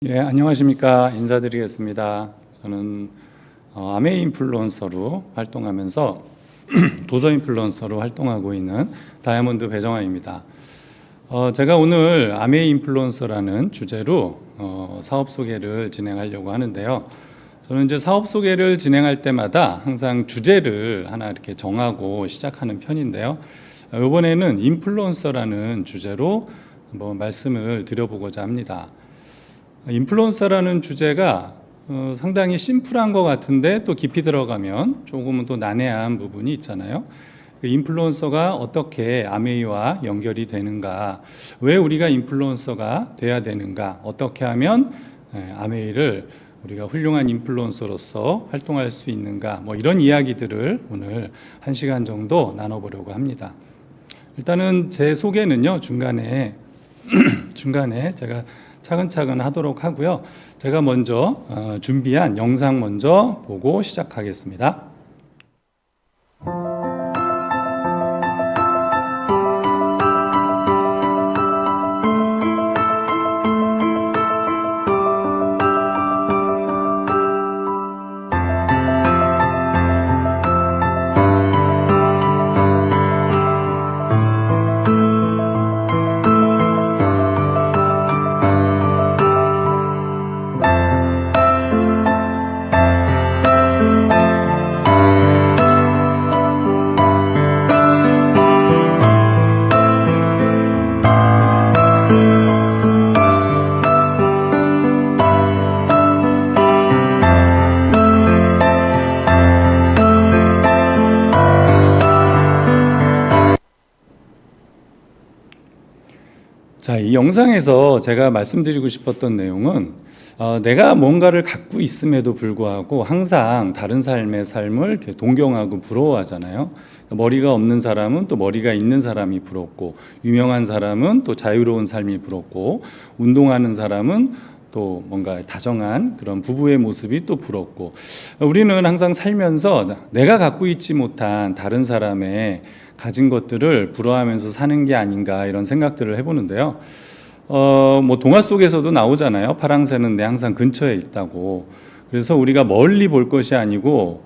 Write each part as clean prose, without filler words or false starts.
예, 안녕하십니까. 인사드리겠습니다. 저는 아메 인플루언서로 활동하면서 도서 인플루언서로 활동하고 있는 다이아몬드 배정환입니다. 제가 오늘 아메 인플루언서라는 주제로 사업 소개를 진행하려고 하는데요. 저는 이제 사업 소개를 진행할 때마다 항상 주제를 하나 이렇게 정하고 시작하는 편인데요. 이번에는 인플루언서라는 주제로 한번 말씀을 드려보고자 합니다. 인플루언서라는 주제가 상당히 심플한 것 같은데 또 깊이 들어가면 조금은 또 난해한 부분이 있잖아요. 인플루언서가 어떻게 아메이와 연결이 되는가, 왜 우리가 인플루언서가 돼야 되는가, 어떻게 하면 아메이를 우리가 훌륭한 인플루언서로서 활동할 수 있는가, 뭐 이런 이야기들을 오늘 1시간 정도 나눠보려고 합니다. 일단은 제 소개는요, 중간에 제가 차근차근 하도록 하고요. 제가 먼저 준비한 영상 먼저 보고 시작하겠습니다. 자, 이 영상에서 제가 말씀드리고 싶었던 내용은 내가 뭔가를 갖고 있음에도 불구하고 항상 다른 삶의 삶을 이렇게 동경하고 부러워하잖아요. 머리가 없는 사람은 또 머리가 있는 사람이 부럽고, 유명한 사람은 또 자유로운 삶이 부럽고, 운동하는 사람은 또 뭔가 다정한 그런 부부의 모습이 또 부럽고, 우리는 항상 살면서 내가 갖고 있지 못한 다른 사람의 가진 것들을 부러워하면서 사는 게 아닌가, 이런 생각들을 해보는데요. 뭐 동화 속에서도 나오잖아요. 파랑새는 내 항상 근처에 있다고. 그래서 우리가 멀리 볼 것이 아니고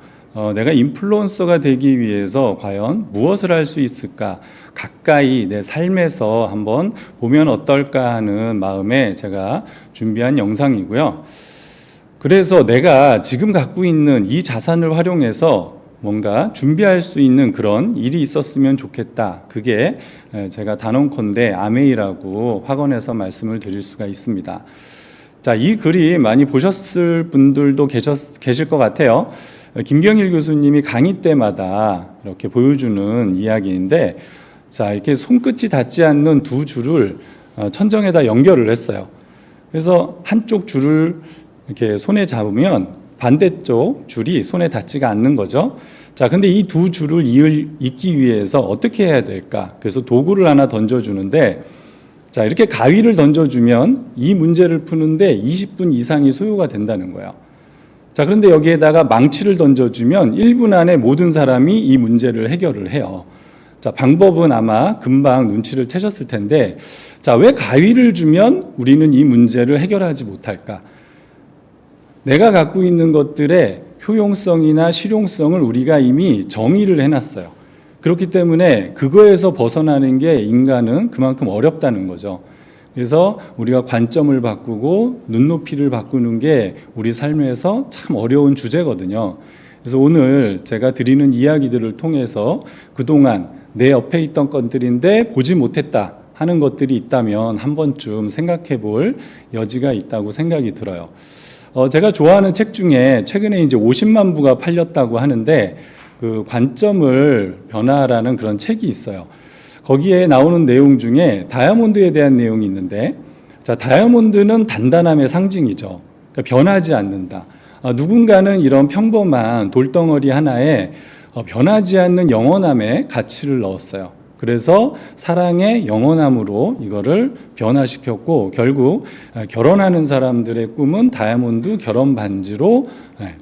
내가 인플루언서가 되기 위해서 과연 무엇을 할 수 있을까, 가까이 내 삶에서 한번 보면 어떨까 하는 마음에 제가 준비한 영상이고요. 그래서 내가 지금 갖고 있는 이 자산을 활용해서 뭔가 준비할 수 있는 그런 일이 있었으면 좋겠다. 그게 제가 단언컨대 아메이라고 확언해서 말씀을 드릴 수가 있습니다. 자, 이 글이 많이 보셨을 분들도 계실 것 같아요. 김경일 교수님이 강의 때마다 이렇게 보여주는 이야기인데, 자, 이렇게 손끝이 닿지 않는 두 줄을 천정에다 연결을 했어요. 그래서 한쪽 줄을 이렇게 손에 잡으면 반대쪽 줄이 손에 닿지가 않는 거죠. 자, 근데 이 두 줄을 잇기 위해서 어떻게 해야 될까? 그래서 도구를 하나 던져주는데, 자, 이렇게 가위를 던져주면 이 문제를 푸는데 20분 이상이 소요가 된다는 거예요. 자, 그런데 여기에다가 망치를 던져주면 1분 안에 모든 사람이 이 문제를 해결을 해요. 자, 방법은 아마 금방 눈치를 채셨을 텐데, 자, 왜 가위를 주면 우리는 이 문제를 해결하지 못할까? 내가 갖고 있는 것들의 효용성이나 실용성을 우리가 이미 정의를 해놨어요. 그렇기 때문에 그거에서 벗어나는 게 인간은 그만큼 어렵다는 거죠. 그래서 우리가 관점을 바꾸고 눈높이를 바꾸는 게 우리 삶에서 참 어려운 주제거든요. 그래서 오늘 제가 드리는 이야기들을 통해서 그동안 내 옆에 있던 것들인데 보지 못했다 하는 것들이 있다면 한 번쯤 생각해 볼 여지가 있다고 생각이 들어요. 제가 좋아하는 책 중에 최근에 이제 50만 부가 팔렸다고 하는데, 그 관점을 변화라는 그런 책이 있어요. 거기에 나오는 내용 중에 다이아몬드에 대한 내용이 있는데, 자, 다이아몬드는 단단함의 상징이죠. 그러니까 변하지 않는다. 누군가는 이런 평범한 돌덩어리 하나에 변하지 않는 영원함의 가치를 넣었어요. 그래서 사랑의 영원함으로 이거를 변화시켰고, 결국 결혼하는 사람들의 꿈은 다이아몬드 결혼 반지로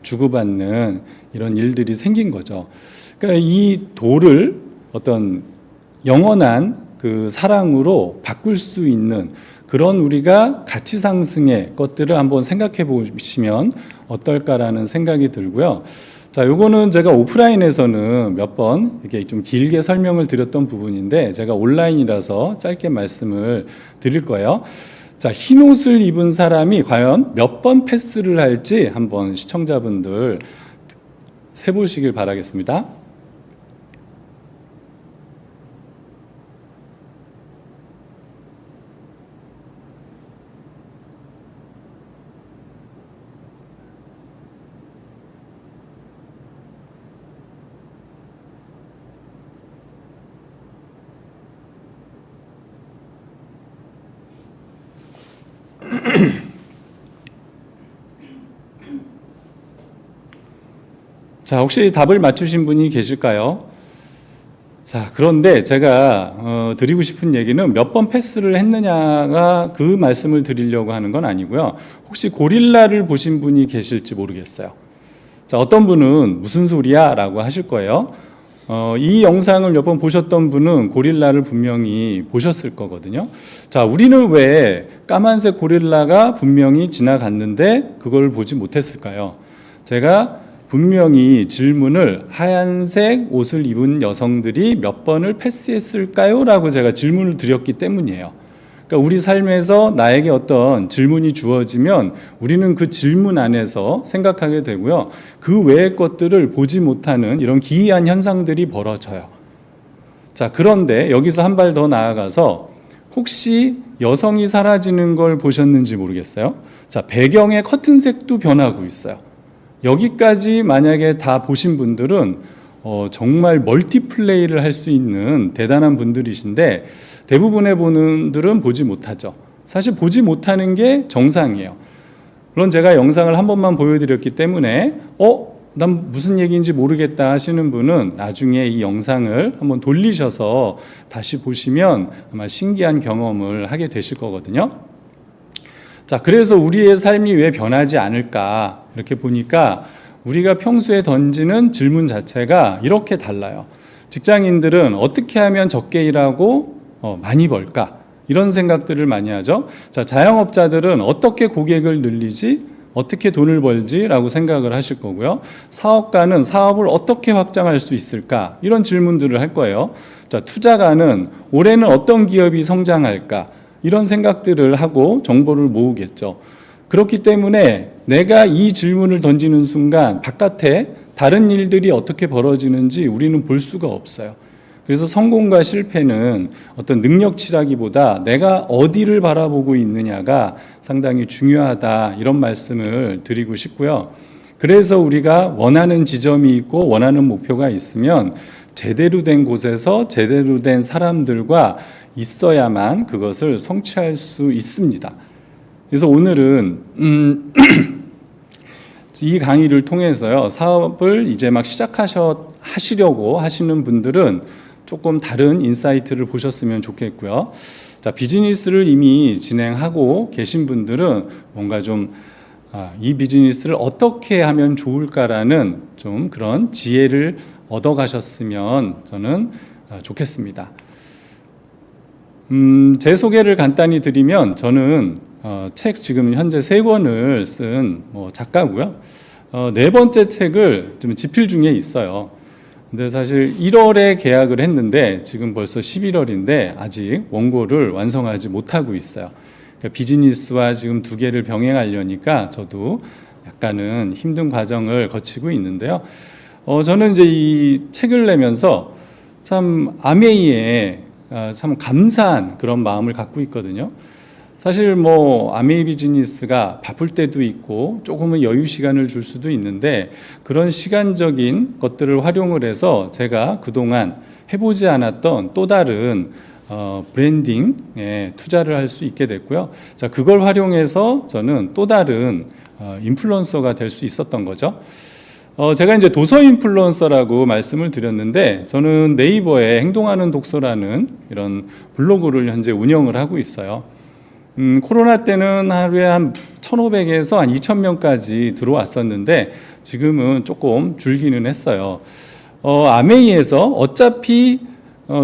주고받는 이런 일들이 생긴 거죠. 그러니까 이 돌을 어떤 영원한 그 사랑으로 바꿀 수 있는 그런 우리가 가치 상승의 것들을 한번 생각해 보시면 어떨까라는 생각이 들고요. 자, 요거는 제가 오프라인에서는 몇 번 이렇게 좀 길게 설명을 드렸던 부분인데 제가 온라인이라서 짧게 말씀을 드릴 거예요. 자, 흰 옷을 입은 사람이 과연 몇 번 패스를 할지 한번 시청자분들 세보시길 바라겠습니다. 자, 혹시 답을 맞추신 분이 계실까요? 자, 그런데 제가 드리고 싶은 얘기는 몇 번 패스를 했느냐가 그 말씀을 드리려고 하는 건 아니고요. 혹시 고릴라를 보신 분이 계실지 모르겠어요. 자, 어떤 분은 무슨 소리야? 라고 하실 거예요. 이 영상을 몇 번 보셨던 분은 고릴라를 분명히 보셨을 거거든요. 자, 우리는 왜 까만색 고릴라가 분명히 지나갔는데 그걸 보지 못했을까요? 제가 분명히 질문을 하얀색 옷을 입은 여성들이 몇 번을 패스했을까요? 라고 제가 질문을 드렸기 때문이에요. 그러니까 우리 삶에서 나에게 어떤 질문이 주어지면 우리는 그 질문 안에서 생각하게 되고요. 그 외의 것들을 보지 못하는 이런 기이한 현상들이 벌어져요. 자, 그런데 여기서 한 발 더 나아가서 혹시 여성이 사라지는 걸 보셨는지 모르겠어요. 자, 배경의 커튼색도 변하고 있어요. 여기까지 만약에 다 보신 분들은 정말 멀티플레이를 할 수 있는 대단한 분들이신데 대부분의 분들은 보지 못하죠. 사실 보지 못하는 게 정상이에요. 물론 제가 영상을 한 번만 보여드렸기 때문에 난 무슨 얘기인지 모르겠다 하시는 분은 나중에 이 영상을 한번 돌리셔서 다시 보시면 아마 신기한 경험을 하게 되실 거거든요. 자, 그래서 우리의 삶이 왜 변하지 않을까? 이렇게 보니까 우리가 평소에 던지는 질문 자체가 이렇게 달라요. 직장인들은 어떻게 하면 적게 일하고 많이 벌까? 이런 생각들을 많이 하죠. 자, 자영업자들은 어떻게 고객을 늘리지? 어떻게 돈을 벌지라고 생각을 하실 거고요. 사업가는 사업을 어떻게 확장할 수 있을까? 이런 질문들을 할 거예요. 자, 투자가는 올해는 어떤 기업이 성장할까? 이런 생각들을 하고 정보를 모으겠죠. 그렇기 때문에 내가 이 질문을 던지는 순간 바깥에 다른 일들이 어떻게 벌어지는지 우리는 볼 수가 없어요. 그래서 성공과 실패는 어떤 능력치라기보다 내가 어디를 바라보고 있느냐가 상당히 중요하다, 이런 말씀을 드리고 싶고요. 그래서 우리가 원하는 지점이 있고 원하는 목표가 있으면 제대로 된 곳에서 제대로 된 사람들과 있어야만 그것을 성취할 수 있습니다. 그래서 오늘은 이 강의를 통해서요, 사업을 이제 막 하시려고 하시는 분들은 조금 다른 인사이트를 보셨으면 좋겠고요. 자, 비즈니스를 이미 진행하고 계신 분들은 뭔가 좀 이 비즈니스를 어떻게 하면 좋을까라는 좀 그런 지혜를 얻어가셨으면 저는 좋겠습니다. 제 소개를 간단히 드리면 저는 책 지금 현재 3권을 쓴 작가고요. 4번째 책을 지금 집필 중에 있어요. 근데 사실 1월에 계약을 했는데 지금 벌써 11월인데 아직 원고를 완성하지 못하고 있어요. 그러니까 비즈니스와 지금 두 개를 병행하려니까 저도 약간은 힘든 과정을 거치고 있는데요. 저는 이제 이 책을 내면서 참 아메이에 참 감사한 그런 마음을 갖고 있거든요. 사실 아메이 비즈니스가 바쁠 때도 있고 조금은 여유 시간을 줄 수도 있는데 그런 시간적인 것들을 활용을 해서 제가 그동안 해보지 않았던 또 다른 브랜딩에 투자를 할 수 있게 됐고요. 자, 그걸 활용해서 저는 또 다른 인플루언서가 될 수 있었던 거죠. 제가 이제 도서 인플루언서라고 말씀을 드렸는데 저는 네이버에 행동하는 독서라는 이런 블로그를 현재 운영을 하고 있어요. 코로나 때는 하루에 한 1,500에서 한 2,000명까지 들어왔었는데 지금은 조금 줄기는 했어요. 아메이에서 어차피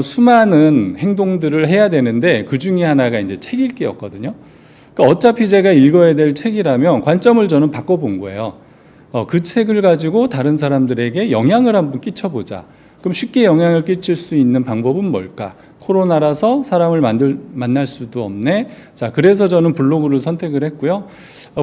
수많은 행동들을 해야 되는데 그 중에 하나가 이제 책 읽기였거든요. 그러니까 어차피 제가 읽어야 될 책이라면 관점을 저는 바꿔본 거예요. 그 책을 가지고 다른 사람들에게 영향을 한번 끼쳐보자. 그럼 쉽게 영향을 끼칠 수 있는 방법은 뭘까? 코로나라서 사람을 만날 수도 없네. 자, 그래서 저는 블로그를 선택을 했고요.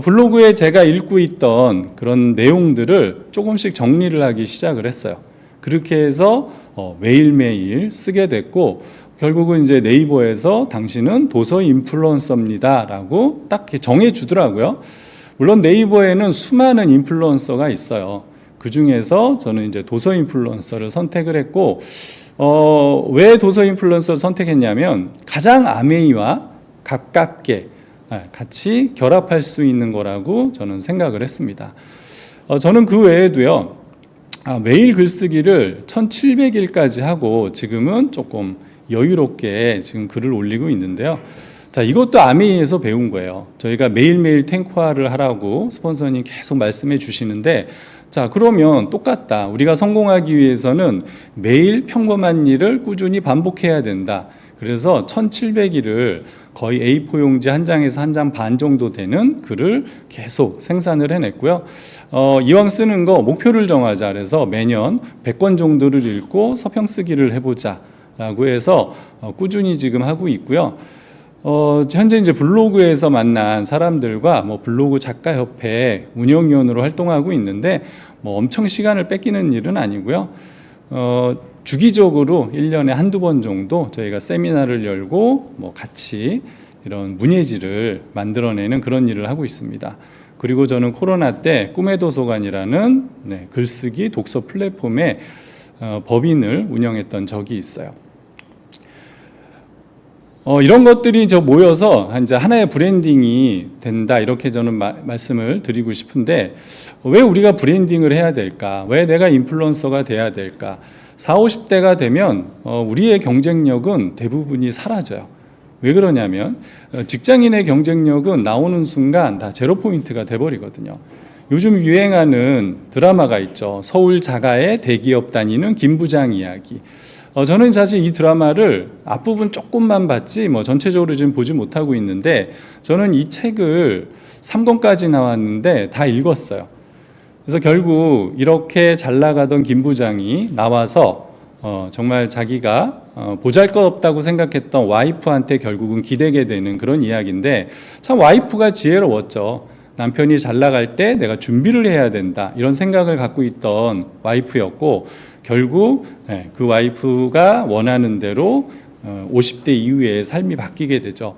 블로그에 제가 읽고 있던 그런 내용들을 조금씩 정리를 하기 시작을 했어요. 그렇게 해서 매일매일 쓰게 됐고, 결국은 이제 네이버에서 당신은 도서 인플루언서입니다 라고 딱 정해 주더라고요. 물론 네이버에는 수많은 인플루언서가 있어요. 그 중에서 저는 이제 도서 인플루언서를 선택을 했고, 왜 도서 인플루언서를 선택했냐면 가장 아메이와 가깝게 같이 결합할 수 있는 거라고 저는 생각을 했습니다. 저는 그 외에도요, 매일 글쓰기를 1700일까지 하고 지금은 조금 여유롭게 지금 글을 올리고 있는데요. 자, 이것도 아메이에서 배운 거예요. 저희가 매일매일 탱화를 하라고 스폰서님 계속 말씀해 주시는데, 자, 그러면 똑같다. 우리가 성공하기 위해서는 매일 평범한 일을 꾸준히 반복해야 된다. 그래서 1700일을 거의 A4 용지 한 장에서 한 장 반 정도 되는 글을 계속 생산을 해냈고요. 이왕 쓰는 거 목표를 정하자. 그래서 매년 100권 정도를 읽고 서평 쓰기를 해보자 라고 해서 꾸준히 지금 하고 있고요. 현재 이제 블로그에서 만난 사람들과 블로그 작가협회 운영위원으로 활동하고 있는데 엄청 시간을 뺏기는 일은 아니고요. 주기적으로 1년에 한두 번 정도 저희가 세미나를 열고 같이 이런 문예지를 만들어내는 그런 일을 하고 있습니다. 그리고 저는 코로나 때 꿈의 도서관이라는 글쓰기 독서 플랫폼의 법인을 운영했던 적이 있어요. 이런 것들이 모여서 이제 하나의 브랜딩이 된다, 이렇게 저는 말씀을 드리고 싶은데, 왜 우리가 브랜딩을 해야 될까? 왜 내가 인플루언서가 돼야 될까? 40, 50대가 되면 우리의 경쟁력은 대부분이 사라져요. 왜 그러냐면 직장인의 경쟁력은 나오는 순간 다 제로 포인트가 돼버리거든요. 요즘 유행하는 드라마가 있죠. 서울 자가의 대기업 다니는 김 부장 이야기. 저는 사실 이 드라마를 앞부분 조금만 봤지 전체적으로 지금 보지 못하고 있는데, 저는 이 책을 3권까지 나왔는데 다 읽었어요. 그래서 결국 이렇게 잘 나가던 김 부장이 나와서 정말 자기가 보잘것없다고 생각했던 와이프한테 결국은 기대게 되는 그런 이야기인데, 참 와이프가 지혜로웠죠. 남편이 잘 나갈 때 내가 준비를 해야 된다, 이런 생각을 갖고 있던 와이프였고, 결국 그 와이프가 원하는 대로 50대 이후에 삶이 바뀌게 되죠.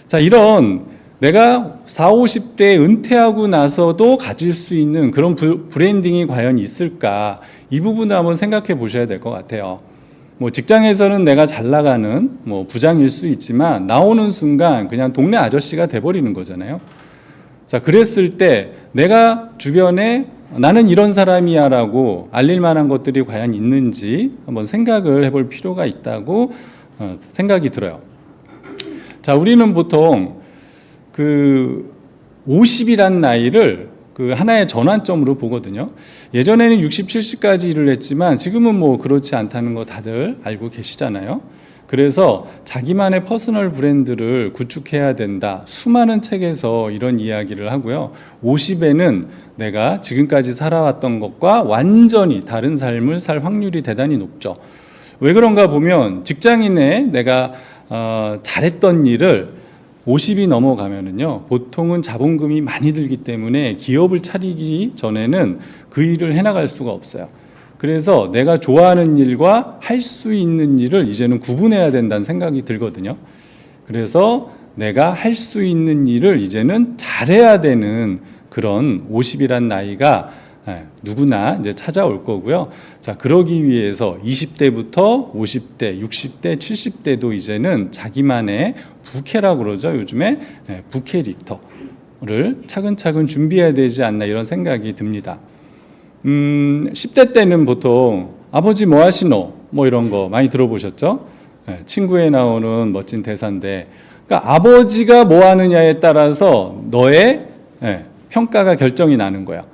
자, 이런 내가 40, 50대에 은퇴하고 나서도 가질 수 있는 그런 브랜딩이 과연 있을까? 이 부분을 한번 생각해 보셔야 될 것 같아요. 직장에서는 내가 잘 나가는 부장일 수 있지만 나오는 순간 그냥 동네 아저씨가 돼버리는 거잖아요. 자, 그랬을 때 내가 주변에 나는 이런 사람이야 라고 알릴 만한 것들이 과연 있는지 한번 생각을 해볼 필요가 있다고 생각이 들어요. 자, 우리는 보통 50이란 나이를 하나의 전환점으로 보거든요. 예전에는 60, 70까지 일을 했지만 지금은 그렇지 않다는 거 다들 알고 계시잖아요. 그래서 자기만의 퍼스널 브랜드를 구축해야 된다. 수많은 책에서 이런 이야기를 하고요. 50에는 내가 지금까지 살아왔던 것과 완전히 다른 삶을 살 확률이 대단히 높죠. 왜 그런가 보면 직장인의 내가 잘했던 일을 50이 넘어가면은요, 보통은 자본금이 많이 들기 때문에 기업을 차리기 전에는 그 일을 해나갈 수가 없어요. 그래서 내가 좋아하는 일과 할 수 있는 일을 이제는 구분해야 된다는 생각이 들거든요. 그래서 내가 할 수 있는 일을 이제는 잘해야 되는 그런 50이란 나이가 누구나 이제 찾아올 거고요. 자, 그러기 위해서 20대부터 50대, 60대, 70대도 이제는 자기만의 부캐라고 그러죠. 요즘에 부캐릭터를 차근차근 준비해야 되지 않나, 이런 생각이 듭니다. 10대 때는 보통 아버지 뭐 하시노? 이런 거 많이 들어보셨죠? 친구에 나오는 멋진 대사인데, 그러니까 아버지가 뭐 하느냐에 따라서 너의 평가가 결정이 나는 거야.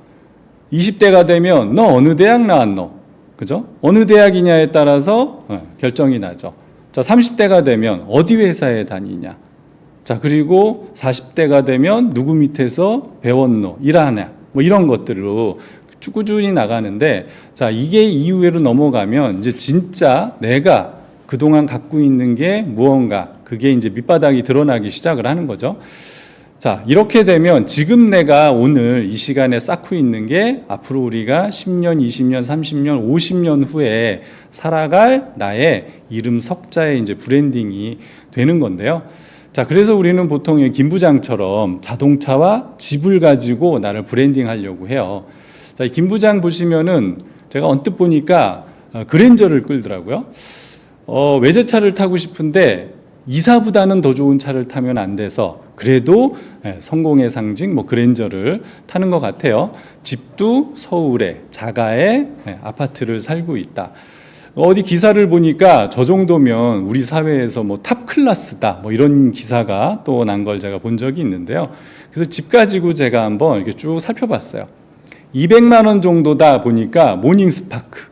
20대가 되면 너 어느 대학 나왔노? 그죠? 어느 대학이냐에 따라서 결정이 나죠. 자, 30대가 되면 어디 회사에 다니냐. 자, 그리고 40대가 되면 누구 밑에서 배웠노, 일하냐. 뭐 이런 것들로 쭉 꾸준히 나가는데, 자, 이게 이후로 넘어가면 이제 진짜 내가 그동안 갖고 있는 게 무언가, 그게 이제 밑바닥이 드러나기 시작을 하는 거죠. 자, 이렇게 되면 지금 내가 오늘 이 시간에 쌓고 있는 게 앞으로 우리가 10년, 20년, 30년, 50년 후에 살아갈 나의 이름 석자의 이제 브랜딩이 되는 건데요. 자, 그래서 우리는 보통 김 부장처럼 자동차와 집을 가지고 나를 브랜딩 하려고 해요. 자, 이 김 부장 보시면은 제가 언뜻 보니까 그랜저를 끌더라고요. 외제차를 타고 싶은데 이사보다는 더 좋은 차를 타면 안 돼서 그래도 성공의 상징 그랜저를 타는 것 같아요. 집도 서울에 자가의 아파트를 살고 있다. 어디 기사를 보니까 저 정도면 우리 사회에서 탑 클래스다 이런 기사가 또 난 걸 제가 본 적이 있는데요. 그래서 집 가지고 제가 한번 이렇게 쭉 살펴봤어요. 200만 원 정도다 보니까 모닝스파크,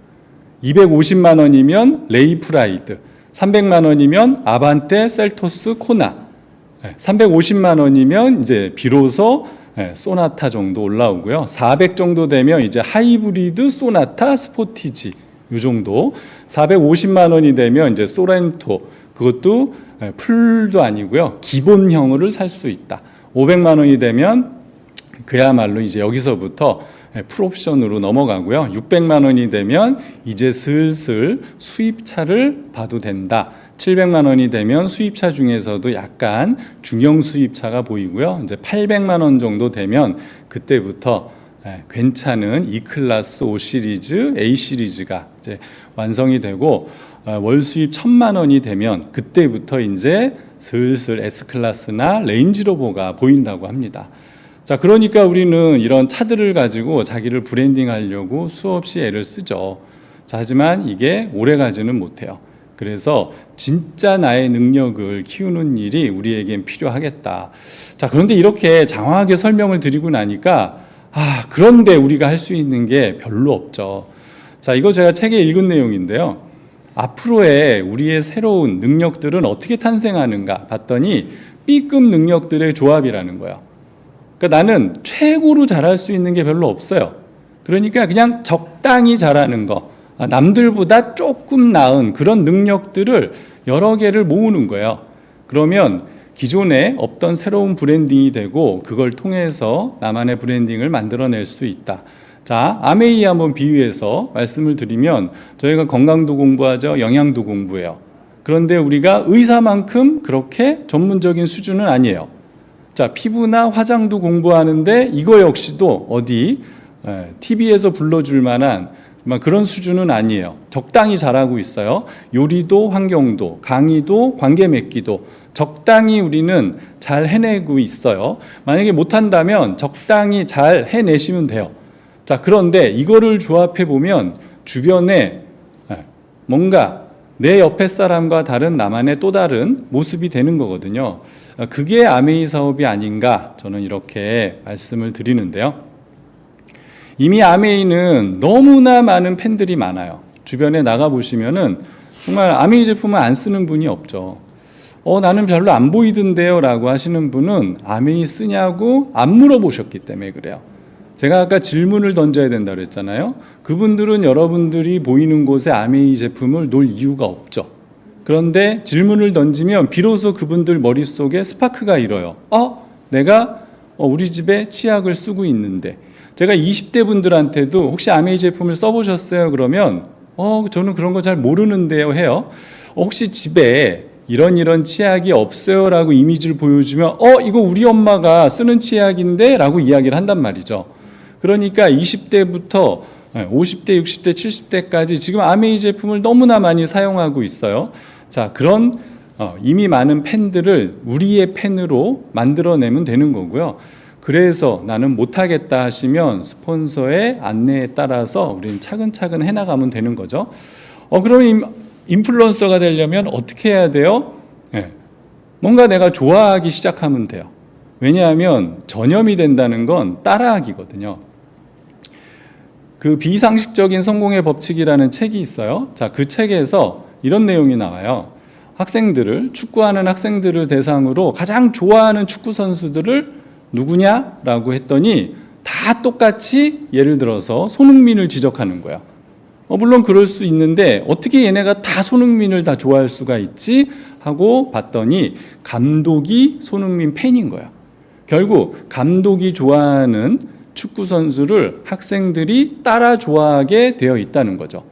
250만 원이면 레이프라이드, 300만 원이면 아반떼, 셀토스, 코나, 350만 원이면 이제 비로소 소나타 정도 올라오고요. 400 정도 되면 이제 하이브리드, 소나타, 스포티지 이 정도. 450만 원이 되면 이제 소렌토, 그것도 풀도 아니고요. 기본형을 살 수 있다. 500만 원이 되면 그야말로 이제 여기서부터 풀옵션으로 넘어가고요. 600만 원이 되면 이제 슬슬 수입차를 봐도 된다. 700만 원이 되면 수입차 중에서도 약간 중형 수입차가 보이고요. 이제 800만 원 정도 되면 그때부터 괜찮은 E클래스, O 시리즈, A 시리즈가 이제 완성이 되고 월 수입 1000만 원이 되면 그때부터 이제 슬슬 S클래스나 레인지로버가 보인다고 합니다. 자, 그러니까 우리는 이런 차들을 가지고 자기를 브랜딩하려고 수없이 애를 쓰죠. 자, 하지만 이게 오래 가지는 못해요. 그래서 진짜 나의 능력을 키우는 일이 우리에겐 필요하겠다. 자, 그런데 이렇게 장황하게 설명을 드리고 나니까 그런데 우리가 할 수 있는 게 별로 없죠. 자, 이거 제가 책에 읽은 내용인데요. 앞으로의 우리의 새로운 능력들은 어떻게 탄생하는가 봤더니 B급 능력들의 조합이라는 거예요. 그러니까 나는 최고로 잘할 수 있는 게 별로 없어요. 그러니까 그냥 적당히 잘하는 거, 남들보다 조금 나은 그런 능력들을 여러 개를 모으는 거예요. 그러면 기존에 없던 새로운 브랜딩이 되고 그걸 통해서 나만의 브랜딩을 만들어낼 수 있다. 자, 아메이 한번 비유해서 말씀을 드리면 저희가 건강도 공부하죠. 영양도 공부해요. 그런데 우리가 의사만큼 그렇게 전문적인 수준은 아니에요. 자, 피부나 화장도 공부하는데 이거 역시도 어디 TV에서 불러줄 만한 그런 수준은 아니에요. 적당히 잘하고 있어요. 요리도 환경도, 강의도 관계 맺기도 적당히 우리는 잘 해내고 있어요. 만약에 못한다면 적당히 잘 해내시면 돼요. 자, 그런데 이거를 조합해 보면 주변에 뭔가 내 옆에 사람과 다른 나만의 또 다른 모습이 되는 거거든요. 그게 아메이 사업이 아닌가 저는 이렇게 말씀을 드리는데요. 이미 아메이는 너무나 많은 팬들이 많아요. 주변에 나가보시면은 정말 아메이 제품을 안 쓰는 분이 없죠. 나는 별로 안 보이던데요 라고 하시는 분은 아메이 쓰냐고 안 물어보셨기 때문에 그래요. 제가 아까 질문을 던져야 된다고 그랬잖아요. 그분들은 여러분들이 보이는 곳에 아메이 제품을 놓을 이유가 없죠. 그런데 질문을 던지면 비로소 그분들 머릿속에 스파크가 일어요. 내가 우리 집에 치약을 쓰고 있는데, 제가 20대 분들한테도 혹시 아메이 제품을 써보셨어요? 그러면 저는 그런 거 잘 모르는데요 해요. 혹시 집에 이런 치약이 없어요? 라고 이미지를 보여주면 이거 우리 엄마가 쓰는 치약인데? 라고 이야기를 한단 말이죠. 그러니까 20대부터 50대, 60대, 70대까지 지금 아메이 제품을 너무나 많이 사용하고 있어요. 자, 그런 이미 많은 팬들을 우리의 팬으로 만들어내면 되는 거고요. 그래서 나는 못하겠다 하시면 스폰서의 안내에 따라서 우리는 차근차근 해나가면 되는 거죠. 그럼 인플루언서가 되려면 어떻게 해야 돼요? 뭔가 내가 좋아하기 시작하면 돼요. 왜냐하면 전염이 된다는 건 따라하기거든요. 그 비상식적인 성공의 법칙이라는 책이 있어요. 자, 그 책에서 이런 내용이 나와요. 축구하는 학생들을 대상으로 가장 좋아하는 축구 선수들을 누구냐라고 했더니 다 똑같이 예를 들어서 손흥민을 지적하는 거야. 물론 그럴 수 있는데 어떻게 얘네가 다 손흥민을 다 좋아할 수가 있지? 하고 봤더니 감독이 손흥민 팬인 거야. 결국 감독이 좋아하는 축구 선수를 학생들이 따라 좋아하게 되어 있다는 거죠.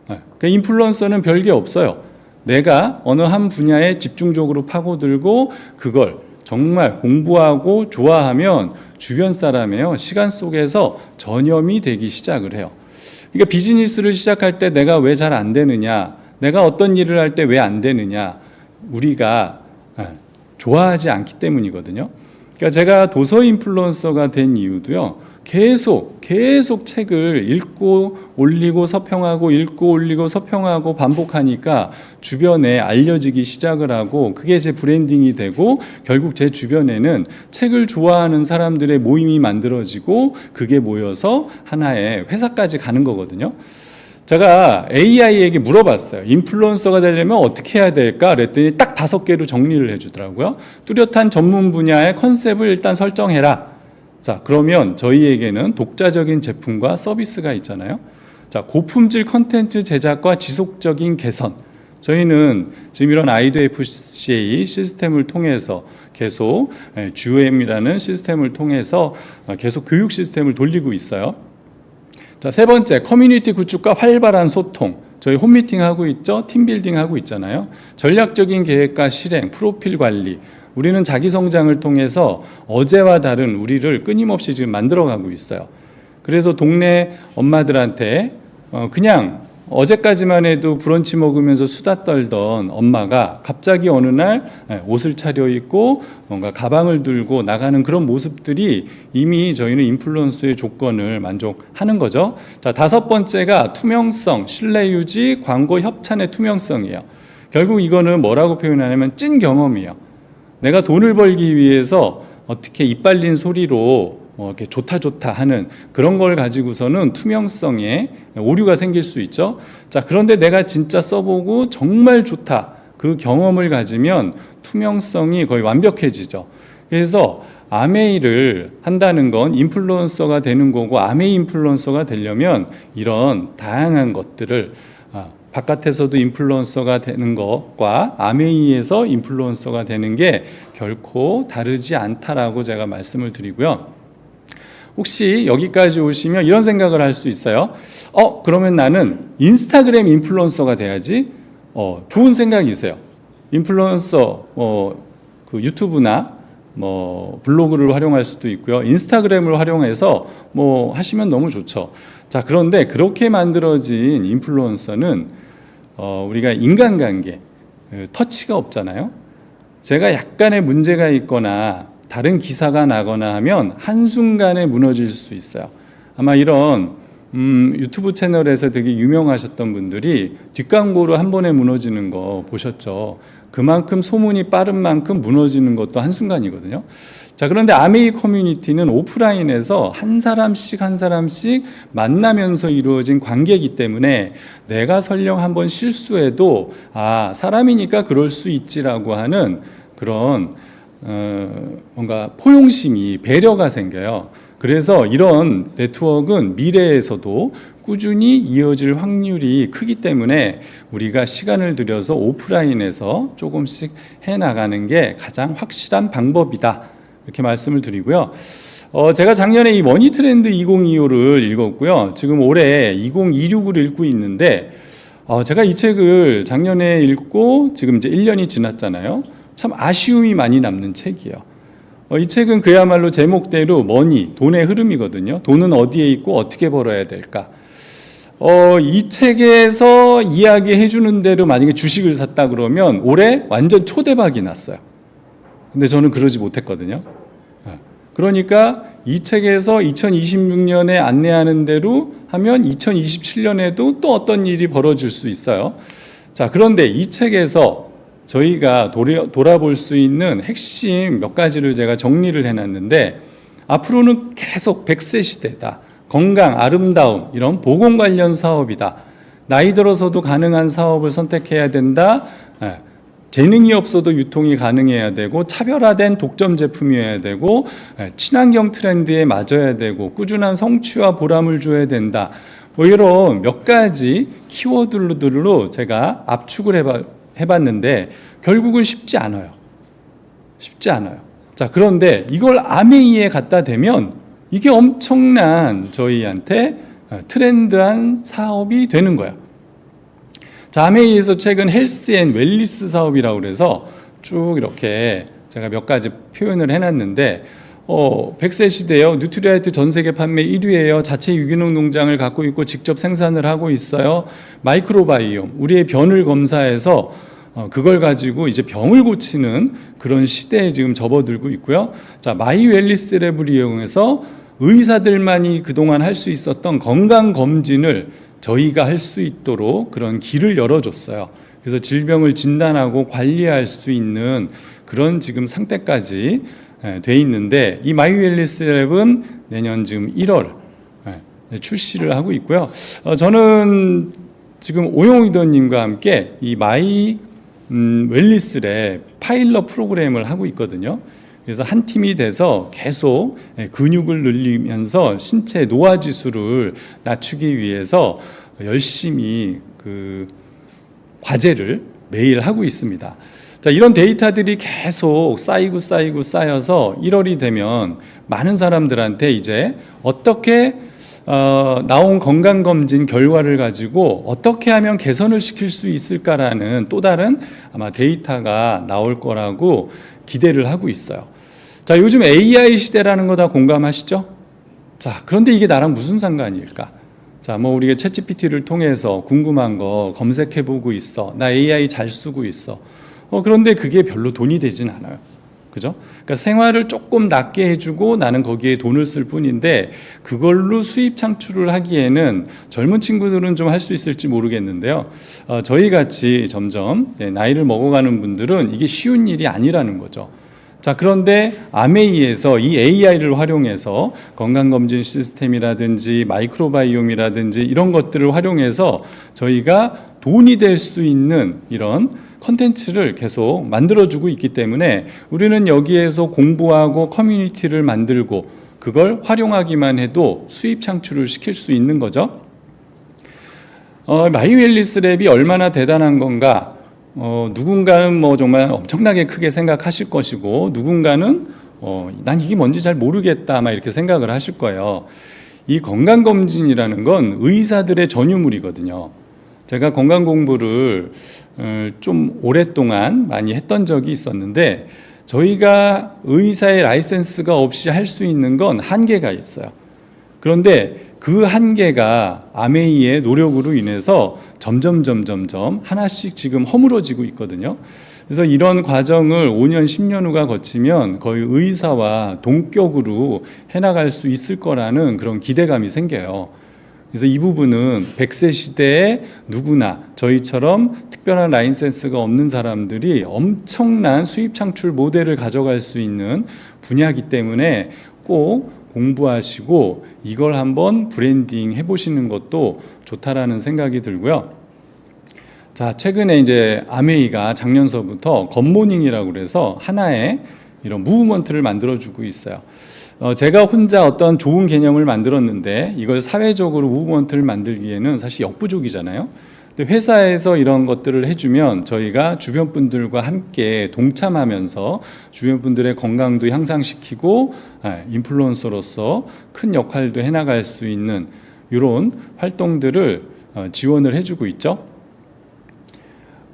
그러니까 인플루언서는 별게 없어요. 내가 어느 한 분야에 집중적으로 파고들고 그걸 정말 공부하고 좋아하면 주변 사람이에요. 시간 속에서 전염이 되기 시작을 해요. 그러니까 비즈니스를 시작할 때 내가 왜 잘 안 되느냐, 내가 어떤 일을 할 때 왜 안 되느냐, 우리가 좋아하지 않기 때문이거든요. 그러니까 제가 도서 인플루언서가 된 이유도요, 계속 책을 읽고 올리고 서평하고 읽고 올리고 서평하고 반복하니까 주변에 알려지기 시작을 하고 그게 제 브랜딩이 되고 결국 제 주변에는 책을 좋아하는 사람들의 모임이 만들어지고 그게 모여서 하나의 회사까지 가는 거거든요. 제가 AI에게 물어봤어요. 인플루언서가 되려면 어떻게 해야 될까? 그랬더니 딱 5개로 정리를 해주더라고요. 뚜렷한 전문 분야의 컨셉을 일단 설정해라. 자, 그러면 저희에게는 독자적인 제품과 서비스가 있잖아요. 자, 고품질 컨텐츠 제작과 지속적인 개선. 저희는 지금 이런 아이도 FCA 시스템을 통해서 계속 GUM이라는 시스템을 통해서 계속 교육 시스템을 돌리고 있어요. 자, 3번째, 커뮤니티 구축과 활발한 소통. 저희 홈미팅 하고 있죠. 팀빌딩 하고 있잖아요. 전략적인 계획과 실행, 프로필 관리. 우리는 자기 성장을 통해서 어제와 다른 우리를 끊임없이 지금 만들어가고 있어요. 그래서 동네 엄마들한테 그냥 어제까지만 해도 브런치 먹으면서 수다 떨던 엄마가 갑자기 어느 날 옷을 차려입고 뭔가 가방을 들고 나가는 그런 모습들이 이미 저희는 인플루언서의 조건을 만족하는 거죠. 자, 5번째가 투명성, 신뢰 유지, 광고 협찬의 투명성이에요. 결국 이거는 뭐라고 표현하냐면 찐 경험이에요. 내가 돈을 벌기 위해서 어떻게 이빨린 소리로 이렇게 좋다 하는 그런 걸 가지고서는 투명성에 오류가 생길 수 있죠. 자, 그런데 내가 진짜 써보고 정말 좋다. 그 경험을 가지면 투명성이 거의 완벽해지죠. 그래서 아메이를 한다는 건 인플루언서가 되는 거고, 아메이 인플루언서가 되려면 이런 다양한 것들을 바깥에서도 인플루언서가 되는 것과 아메이에서 인플루언서가 되는 게 결코 다르지 않다라고 제가 말씀을 드리고요. 혹시 여기까지 오시면 이런 생각을 할 수 있어요. 그러면 나는 인스타그램 인플루언서가 돼야지. 좋은 생각이세요. 인플루언서 그 유튜브나 블로그를 활용할 수도 있고요. 인스타그램을 활용해서 하시면 너무 좋죠. 자, 그런데 그렇게 만들어진 인플루언서는 우리가 인간관계, 터치가 없잖아요. 제가 약간의 문제가 있거나 다른 기사가 나거나 하면 한순간에 무너질 수 있어요. 아마 이런 유튜브 채널에서 되게 유명하셨던 분들이 뒷광고로 한 번에 무너지는 거 보셨죠. 그만큼 소문이 빠른 만큼 무너지는 것도 한순간이거든요. 자, 그런데 아메이 커뮤니티는 오프라인에서 한 사람씩 만나면서 이루어진 관계이기 때문에 내가 설령 한번 실수해도 사람이니까 그럴 수 있지라고 하는 그런 뭔가 포용심이, 배려가 생겨요. 그래서 이런 네트워크는 미래에서도 꾸준히 이어질 확률이 크기 때문에 우리가 시간을 들여서 오프라인에서 조금씩 해나가는 게 가장 확실한 방법이다. 이렇게 말씀을 드리고요. 제가 작년에 이 머니 트렌드 2025를 읽었고요. 지금 올해 2026을 읽고 있는데, 제가 이 책을 작년에 읽고 지금 이제 1년이 지났잖아요. 참 아쉬움이 많이 남는 책이에요. 이 책은 그야말로 제목대로 머니, 돈의 흐름이거든요. 돈은 어디에 있고 어떻게 벌어야 될까? 이 책에서 이야기해 주는 대로 만약에 주식을 샀다 그러면 올해 완전 초대박이 났어요. 근데 저는 그러지 못했거든요. 그러니까 이 책에서 2026년에 안내하는 대로 하면 2027년에도 또 어떤 일이 벌어질 수 있어요. 자, 그런데 이 책에서 저희가 돌아볼 수 있는 핵심 몇 가지를 제가 정리를 해놨는데, 앞으로는 계속 100세 시대다. 건강, 아름다움 이런 보건 관련 사업이다. 나이 들어서도 가능한 사업을 선택해야 된다. 재능이 없어도 유통이 가능해야 되고 차별화된 독점 제품이어야 되고 친환경 트렌드에 맞아야 되고 꾸준한 성취와 보람을 줘야 된다. 뭐 이런 몇 가지 키워드들로 제가 압축을 해봤는데 결국은 쉽지 않아요. 쉽지 않아요. 자, 그런데 이걸 아메이에 갖다 대면 이게 엄청난 저희한테 트렌드한 사업이 되는 거야. 자, 아메이에서 최근 헬스 앤 웰리스 사업이라고 그래서 쭉 이렇게 제가 몇 가지 표현을 해놨는데 100세 시대요. 뉴트리아이트 전 세계 판매 1위예요. 자체 유기농 농장을 갖고 있고 직접 생산을 하고 있어요. 마이크로바이옴, 우리의 변을 검사해서 그걸 가지고 이제 병을 고치는 그런 시대에 지금 접어들고 있고요. 자, 마이 웰리스 랩을 이용해서 의사들만이 그동안 할 수 있었던 건강 검진을 저희가 할 수 있도록 그런 길을 열어줬어요. 그래서 질병을 진단하고 관리할 수 있는 그런 지금 상태까지 돼 있는데 이 마이 웰리스 랩은 내년 지금 1월 출시를 하고 있고요. 저는 지금 오용이더님과 함께 이 마이 웰리스 랩 파일럿 프로그램을 하고 있거든요. 그래서 한 팀이 돼서 계속 근육을 늘리면서 신체 노화 지수를 낮추기 위해서 열심히 그 과제를 매일 하고 있습니다. 자, 이런 데이터들이 계속 쌓여서 1월이 되면 많은 사람들한테 이제 어떻게 나온 건강검진 결과를 가지고 어떻게 하면 개선을 시킬 수 있을까라는 또 다른 아마 데이터가 나올 거라고 기대를 하고 있어요. 자, 요즘 AI 시대라는 거 다 공감하시죠? 자, 그런데 이게 나랑 무슨 상관일까? 자, 뭐 우리가 챗GPT를 통해서 궁금한 거 검색해보고 있어. 나 AI 잘 쓰고 있어. 그런데 그게 별로 돈이 되진 않아요. 그죠? 그러니까 생활을 조금 낫게 해주고 나는 거기에 돈을 쓸 뿐인데 그걸로 수입 창출을 하기에는 젊은 친구들은 좀 할 수 있을지 모르겠는데요. 저희 같이 점점 나이를 먹어가는 분들은 이게 쉬운 일이 아니라는 거죠. 자, 그런데 아메이에서 이 AI를 활용해서 건강검진 시스템이라든지 마이크로바이옴이라든지 이런 것들을 활용해서 저희가 돈이 될 수 있는 이런 컨텐츠를 계속 만들어주고 있기 때문에 우리는 여기에서 공부하고 커뮤니티를 만들고 그걸 활용하기만 해도 수입 창출을 시킬 수 있는 거죠. 마이 웰리스 랩이 얼마나 대단한 건가? 누군가는 뭐 정말 엄청나게 크게 생각하실 것이고 누군가는 난 이게 뭔지 잘 모르겠다 막 이렇게 생각을 하실 거예요. 이 건강검진이라는 건 의사들의 전유물이거든요. 제가 건강 공부를 좀 오랫동안 많이 했던 적이 있었는데 저희가 의사의 라이센스가 없이 할 수 있는 건 한계가 있어요. 그런데 그 한계가 아메이의 노력으로 인해서 점점 하나씩 지금 허물어지고 있거든요. 그래서 이런 과정을 5년, 10년 후가 거치면 거의 의사와 동격으로 해나갈 수 있을 거라는 그런 기대감이 생겨요. 그래서 이 부분은 100세 시대에 누구나 저희처럼 특별한 라이센스가 없는 사람들이 엄청난 수입 창출 모델을 가져갈 수 있는 분야이기 때문에 꼭 공부하시고 이걸 한번 브랜딩 해보시는 것도 좋다라는 생각이 들고요. 자, 최근에 이제 아메이가 작년서부터 굿모닝이라고 그래서 하나의 이런 무브먼트를 만들어주고 있어요. 제가 혼자 어떤 좋은 개념을 만들었는데 이걸 사회적으로 무브먼트를 만들기에는 사실 역부족이잖아요. 근데 회사에서 이런 것들을 해주면 저희가 주변 분들과 함께 동참하면서 주변 분들의 건강도 향상시키고 인플루언서로서 큰 역할도 해나갈 수 있는 이런 활동들을 지원을 해주고 있죠.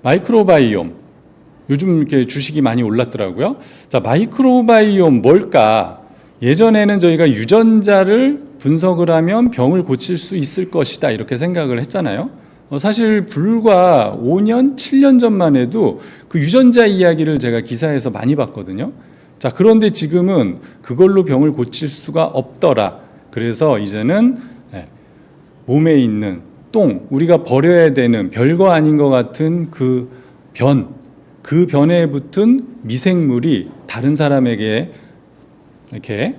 마이크로바이옴, 요즘 이렇게 주식이 많이 올랐더라고요. 자, 마이크로바이옴 뭘까? 예전에는 저희가 유전자를 분석을 하면 병을 고칠 수 있을 것이다 이렇게 생각을 했잖아요. 사실 불과 5년, 7년 전만 해도 그 유전자 이야기를 제가 기사에서 많이 봤거든요. 자, 그런데 지금은 그걸로 병을 고칠 수가 없더라. 그래서 이제는 몸에 있는 똥, 우리가 버려야 되는 별거 아닌 것 같은 그 변에 붙은 미생물이 다른 사람에게 이렇게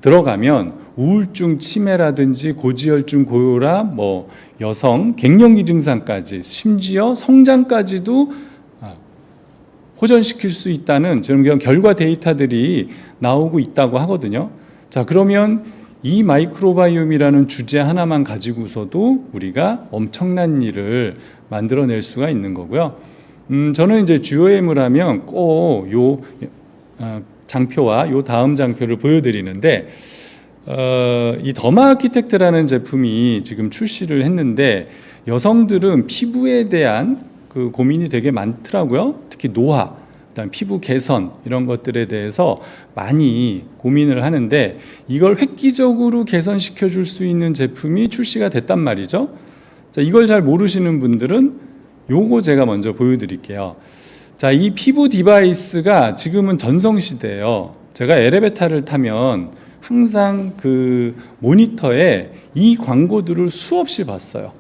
들어가면 우울증 치매라든지 고지혈증 고혈압, 뭐 여성 갱년기 증상까지 심지어 성장까지도 호전시킬 수 있다는 그런 결과 데이터들이 나오고 있다고 하거든요. 자, 그러면 이 마이크로바이옴이라는 주제 하나만 가지고서도 우리가 엄청난 일을 만들어낼 수가 있는 거고요. 저는 이제 GOM을 하면 꼭 요 장표와 요 다음 장표를 보여드리는데, 이 더마 아키텍트라는 제품이 지금 출시를 했는데, 여성들은 피부에 대한 그 고민이 되게 많더라고요. 특히 노화, 그다음 피부 개선 이런 것들에 대해서 많이 고민을 하는데, 이걸 획기적으로 개선시켜 줄 수 있는 제품이 출시가 됐단 말이죠. 자, 이걸 잘 모르시는 분들은 요거 제가 먼저 보여드릴게요. 자, 이 피부 디바이스가 지금은 전성시대예요. 제가 엘리베이터를 타면 항상 그 모니터에 이 광고들을 수없이 봤어요.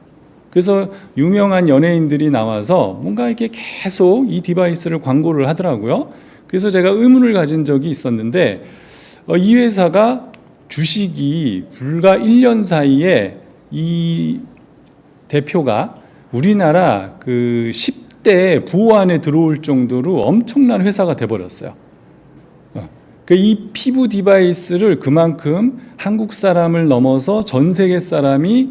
그래서 유명한 연예인들이 나와서 뭔가 이렇게 계속 이 디바이스를 광고를 하더라고요. 그래서 제가 의문을 가진 적이 있었는데, 이 회사가 주식이 불과 1년 사이에 이 대표가 우리나라 그 10대 부호 안에 들어올 정도로 엄청난 회사가 돼버렸어요. 이 피부 디바이스를 그만큼 한국 사람을 넘어서 전 세계 사람이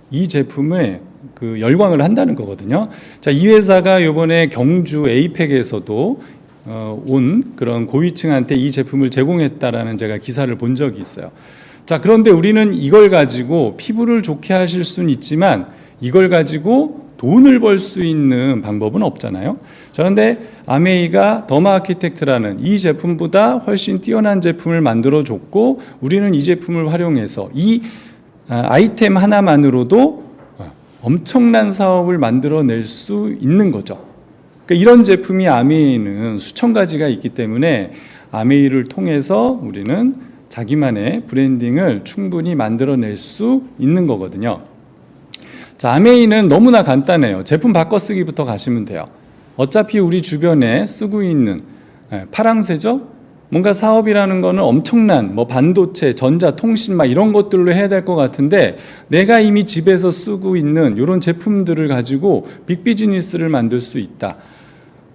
이 제품에 그 열광을 한다는 거거든요. 자, 이 회사가 이번에 경주 에이펙에서도 온 그런 고위층한테 이 제품을 제공했다라는 제가 기사를 본 적이 있어요. 자, 그런데 우리는 이걸 가지고 피부를 좋게 하실 수는 있지만 이걸 가지고 돈을 벌 수 있는 방법은 없잖아요. 그런데 아메이가 더마 아키텍트라는 이 제품보다 훨씬 뛰어난 제품을 만들어 줬고, 우리는 이 제품을 활용해서 이 아이템 하나만으로도 엄청난 사업을 만들어낼 수 있는 거죠. 그러니까 이런 제품이 아메이는 수천 가지가 있기 때문에 아메이를 통해서 우리는 자기만의 브랜딩을 충분히 만들어낼 수 있는 거거든요. 자, 아메이는 너무나 간단해요. 제품 바꿔쓰기부터 가시면 돼요. 어차피 우리 주변에 쓰고 있는 파랑새죠? 뭔가 사업이라는 거는 엄청난 뭐 반도체, 전자, 통신 막 이런 것들로 해야 될 것 같은데, 내가 이미 집에서 쓰고 있는 이런 제품들을 가지고 빅비즈니스를 만들 수 있다.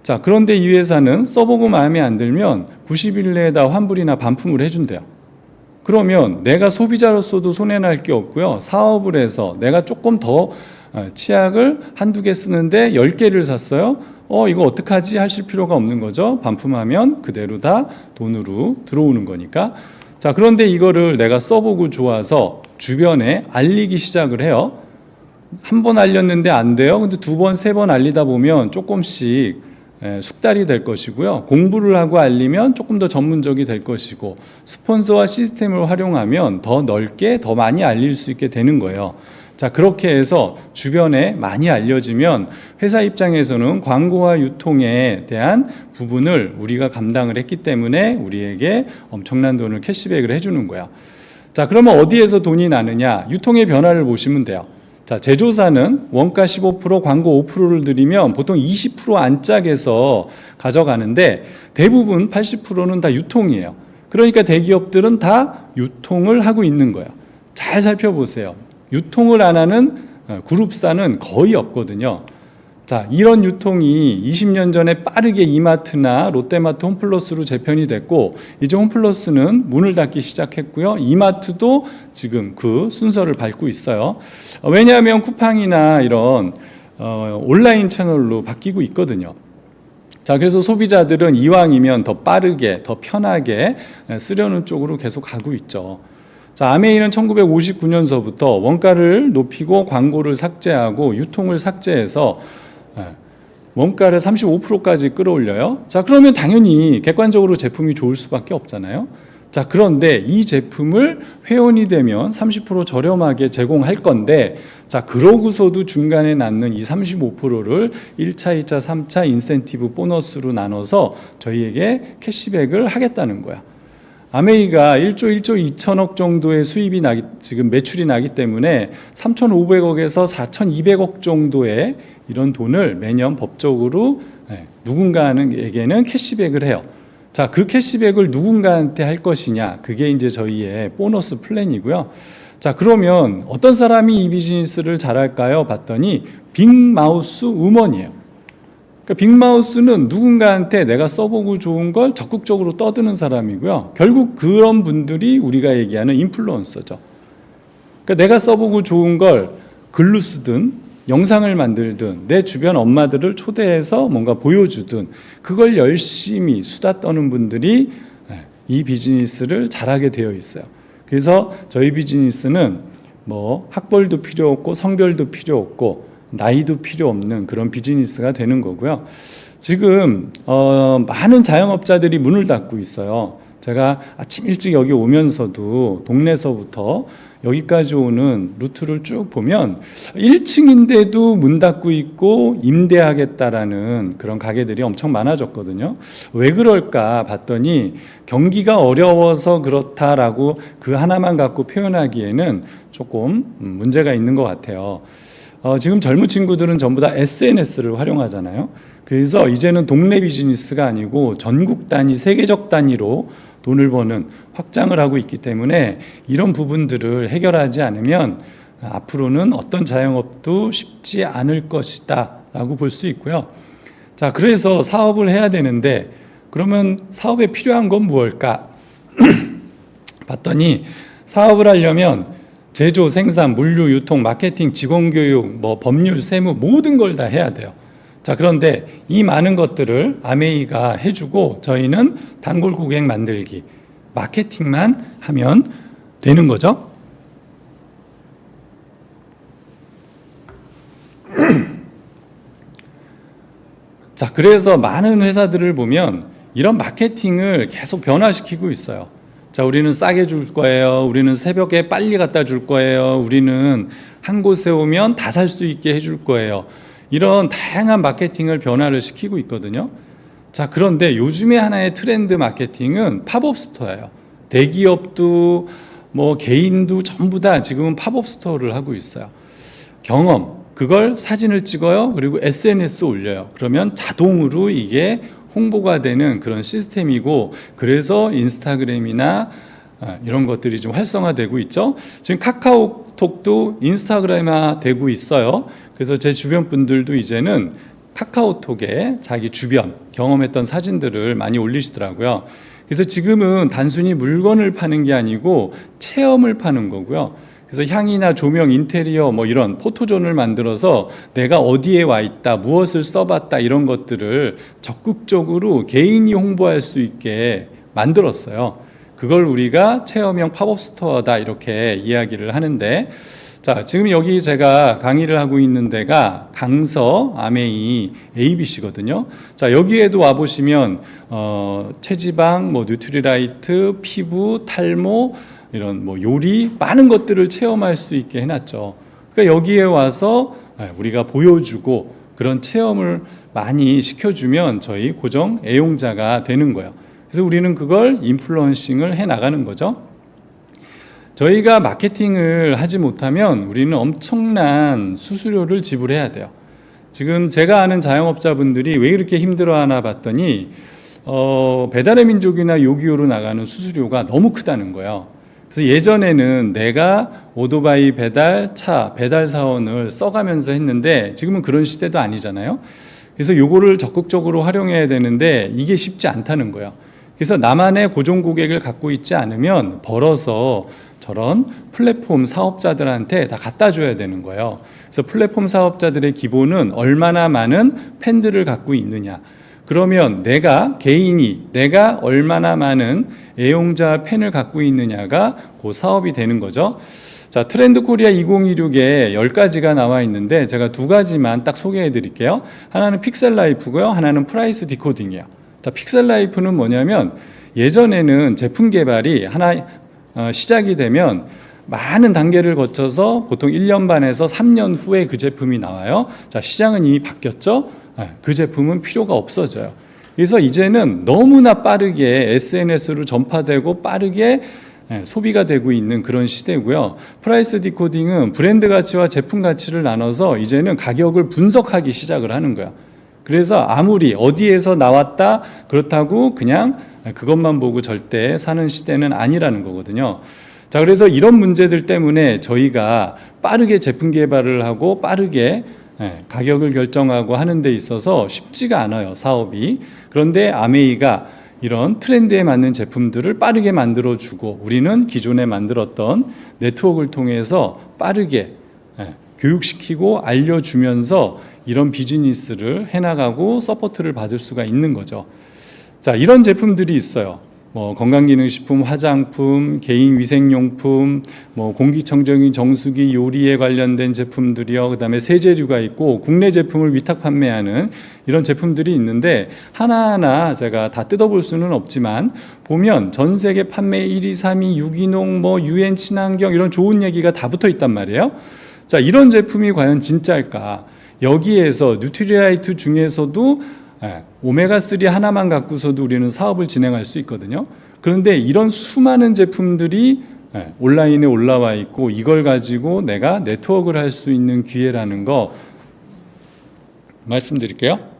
자, 그런데 이 회사는 써보고 마음에 안 들면 90일 내에다 환불이나 반품을 해준대요. 그러면 내가 소비자로서도 손해날 게 없고요. 사업을 해서 내가 조금 더 치약을 한두 개 쓰는데 10개를 샀어요. 이거 어떡하지 하실 필요가 없는 거죠. 반품하면 그대로 다 돈으로 들어오는 거니까. 자, 그런데 이거를 내가 써보고 좋아서 주변에 알리기 시작을 해요. 한 번 알렸는데 안 돼요. 근데 두 번, 세 번 알리다 보면 조금씩 숙달이 될 것이고요. 공부를 하고 알리면 조금 더 전문적이 될 것이고, 스폰서와 시스템을 활용하면 더 넓게 더 많이 알릴 수 있게 되는 거예요. 자, 그렇게 해서 주변에 많이 알려지면 회사 입장에서는 광고와 유통에 대한 부분을 우리가 감당을 했기 때문에 우리에게 엄청난 돈을 캐시백을 해주는 거예요. 자, 그러면 어디에서 돈이 나느냐? 유통의 변화를 보시면 돼요. 자, 제조사는 원가 15%, 광고 5%를 들이면 보통 20% 안짝에서 가져가는데, 대부분 80%는 다 유통이에요. 그러니까 대기업들은 다 유통을 하고 있는 거예요. 잘 살펴보세요. 유통을 안 하는 그룹사는 거의 없거든요. 자, 이런 유통이 20년 전에 빠르게 이마트나 롯데마트 홈플러스로 재편이 됐고, 이제 홈플러스는 문을 닫기 시작했고요. 이마트도 지금 그 순서를 밟고 있어요. 왜냐하면 쿠팡이나 이런 온라인 채널로 바뀌고 있거든요. 자, 그래서 소비자들은 이왕이면 더 빠르게, 더 편하게 쓰려는 쪽으로 계속 가고 있죠. 자, 아메이는 1959년서부터 원가를 높이고 광고를 삭제하고 유통을 삭제해서 원가를 35%까지 끌어올려요. 자, 그러면 당연히 객관적으로 제품이 좋을 수밖에 없잖아요. 자, 그런데 이 제품을 회원이 되면 30% 저렴하게 제공할 건데, 자, 그러고서도 중간에 남는 이 35%를 1차, 2차, 3차 인센티브 보너스로 나눠서 저희에게 캐시백을 하겠다는 거야. 아메이가 1조 2천억 정도의 수입이 지금 매출이 나기 때문에 3,500억에서 4,200억 정도의 이런 돈을 매년 법적으로 누군가에게는 캐시백을 해요. 자, 그 캐시백을 누군가한테 할 것이냐, 그게 이제 저희의 보너스 플랜이고요. 자, 그러면 어떤 사람이 이 비즈니스를 잘할까요? 봤더니 빅마우스 우먼이에요. 그러니까 빅마우스는 누군가한테 내가 써보고 좋은 걸 적극적으로 떠드는 사람이고요. 결국 그런 분들이 우리가 얘기하는 인플루언서죠. 그러니까 내가 써보고 좋은 걸 글로 쓰든 영상을 만들든 내 주변 엄마들을 초대해서 뭔가 보여주든 그걸 열심히 수다 떠는 분들이 이 비즈니스를 잘하게 되어 있어요. 그래서 저희 비즈니스는 뭐 학벌도 필요 없고 성별도 필요 없고 나이도 필요 없는 그런 비즈니스가 되는 거고요. 지금 많은 자영업자들이 문을 닫고 있어요. 제가 아침 일찍 여기 오면서도 동네서부터 여기까지 오는 루트를 쭉 보면 1층인데도 문 닫고 있고 임대하겠다라는 그런 가게들이 엄청 많아졌거든요. 왜 그럴까 봤더니 경기가 어려워서 그렇다라고 그 하나만 갖고 표현하기에는 조금 문제가 있는 것 같아요. 지금 젊은 친구들은 전부 다 SNS를 활용하잖아요. 그래서 이제는 동네 비즈니스가 아니고 전국 단위, 세계적 단위로 돈을 버는 확장을 하고 있기 때문에 이런 부분들을 해결하지 않으면 앞으로는 어떤 자영업도 쉽지 않을 것이다 라고 볼 수 있고요. 자, 그래서 사업을 해야 되는데 그러면 사업에 필요한 건 무엇일까? 봤더니 사업을 하려면 제조, 생산, 물류, 유통, 마케팅, 직원 교육, 뭐 법률, 세무 모든 걸 다 해야 돼요. 자, 그런데 이 많은 것들을 아메이가 해주고 저희는 단골 고객 만들기, 마케팅만 하면 되는 거죠. 자, 그래서 많은 회사들을 보면 이런 마케팅을 계속 변화시키고 있어요. 자, 우리는 싸게 줄 거예요. 우리는 새벽에 빨리 갖다 줄 거예요. 우리는 한 곳에 오면 다 살 수 있게 해줄 거예요. 이런 다양한 마케팅을 변화를 시키고 있거든요. 자, 그런데 요즘에 하나의 트렌드 마케팅은 팝업 스토어예요. 대기업도 뭐 개인도 전부 다 지금은 팝업 스토어를 하고 있어요. 경험, 그걸 사진을 찍어요. 그리고 SNS 올려요. 그러면 자동으로 이게 홍보가 되는 그런 시스템이고, 그래서 인스타그램이나 이런 것들이 좀 활성화되고 있죠. 지금 카카오톡도 인스타그램화 되고 있어요. 그래서 제 주변 분들도 이제는 카카오톡에 자기 주변 경험했던 사진들을 많이 올리시더라고요. 그래서 지금은 단순히 물건을 파는 게 아니고 체험을 파는 거고요. 그래서 향이나 조명, 인테리어 뭐 이런 포토존을 만들어서 내가 어디에 와 있다, 무엇을 써봤다 이런 것들을 적극적으로 개인이 홍보할 수 있게 만들었어요. 그걸 우리가 체험형 팝업 스토어다 이렇게 이야기를 하는데, 자, 지금 여기 제가 강의를 하고 있는 데가 강서 아메이 ABC거든요. 자, 여기에도 와 보시면 체지방, 뭐 뉴트리라이트, 피부, 탈모 이런 뭐 요리 많은 것들을 체험할 수 있게 해놨죠. 그러니까 여기에 와서 우리가 보여주고 그런 체험을 많이 시켜주면 저희 고정 애용자가 되는 거예요. 그래서 우리는 그걸 인플루언싱을 해 나가는 거죠. 저희가 마케팅을 하지 못하면 우리는 엄청난 수수료를 지불해야 돼요. 지금 제가 아는 자영업자분들이 왜 이렇게 힘들어하나 봤더니 배달의 민족이나 요기요로 나가는 수수료가 너무 크다는 거예요. 그래서 예전에는 내가 오토바이 배달, 차 배달 사원을 써가면서 했는데 지금은 그런 시대도 아니잖아요. 그래서 요거를 적극적으로 활용해야 되는데 이게 쉽지 않다는 거예요. 그래서 나만의 고정 고객을 갖고 있지 않으면 벌어서 저런 플랫폼 사업자들한테 다 갖다 줘야 되는 거예요. 그래서 플랫폼 사업자들의 기본은 얼마나 많은 팬들을 갖고 있느냐. 그러면 내가 개인이 내가 얼마나 많은 애용자 팬을 갖고 있느냐가 그 사업이 되는 거죠. 자, 트렌드 코리아 2026에 10가지가 나와 있는데 제가 2가지만 딱 소개해 드릴게요. 하나는 픽셀 라이프고요. 하나는 프라이스 디코딩이에요. 자, 픽셀 라이프는 뭐냐면 예전에는 제품 개발이 하나 시작이 되면 많은 단계를 거쳐서 보통 1년 반에서 3년 후에 그 제품이 나와요. 자, 시장은 이미 바뀌었죠. 그 제품은 필요가 없어져요. 그래서 이제는 너무나 빠르게 SNS로 전파되고 빠르게 소비가 되고 있는 그런 시대고요. 프라이스 디코딩은 브랜드 가치와 제품 가치를 나눠서 이제는 가격을 분석하기 시작을 하는 거예요. 그래서 아무리 어디에서 나왔다 그렇다고 그냥 그것만 보고 절대 사는 시대는 아니라는 거거든요. 자, 그래서 이런 문제들 때문에 저희가 빠르게 제품 개발을 하고 빠르게 가격을 결정하고 하는 데 있어서 쉽지가 않아요, 사업이. 그런데 아메이가 이런 트렌드에 맞는 제품들을 빠르게 만들어주고 우리는 기존에 만들었던 네트워크를 통해서 빠르게 교육시키고 알려주면서 이런 비즈니스를 해나가고 서포트를 받을 수가 있는 거죠. 자, 이런 제품들이 있어요. 건강기능식품, 화장품, 개인위생용품, 공기청정기, 정수기, 요리에 관련된 제품들이요. 그다음에 세제류가 있고 국내 제품을 위탁 판매하는 이런 제품들이 있는데 하나하나 제가 다 뜯어볼 수는 없지만 보면 전 세계 판매 1위, 3위, 유기농, 유엔 친환경 이런 좋은 얘기가 다 붙어 있단 말이에요. 자, 이런 제품이 과연 진짜일까? 여기에서 뉴트리라이트 중에서도 오메가3 하나만 갖고서도 우리는 사업을 진행할 수 있거든요. 그런데 이런 수많은 제품들이 온라인에 올라와 있고 이걸 가지고 내가 네트워크를 할 수 있는 기회라는 거 말씀드릴게요.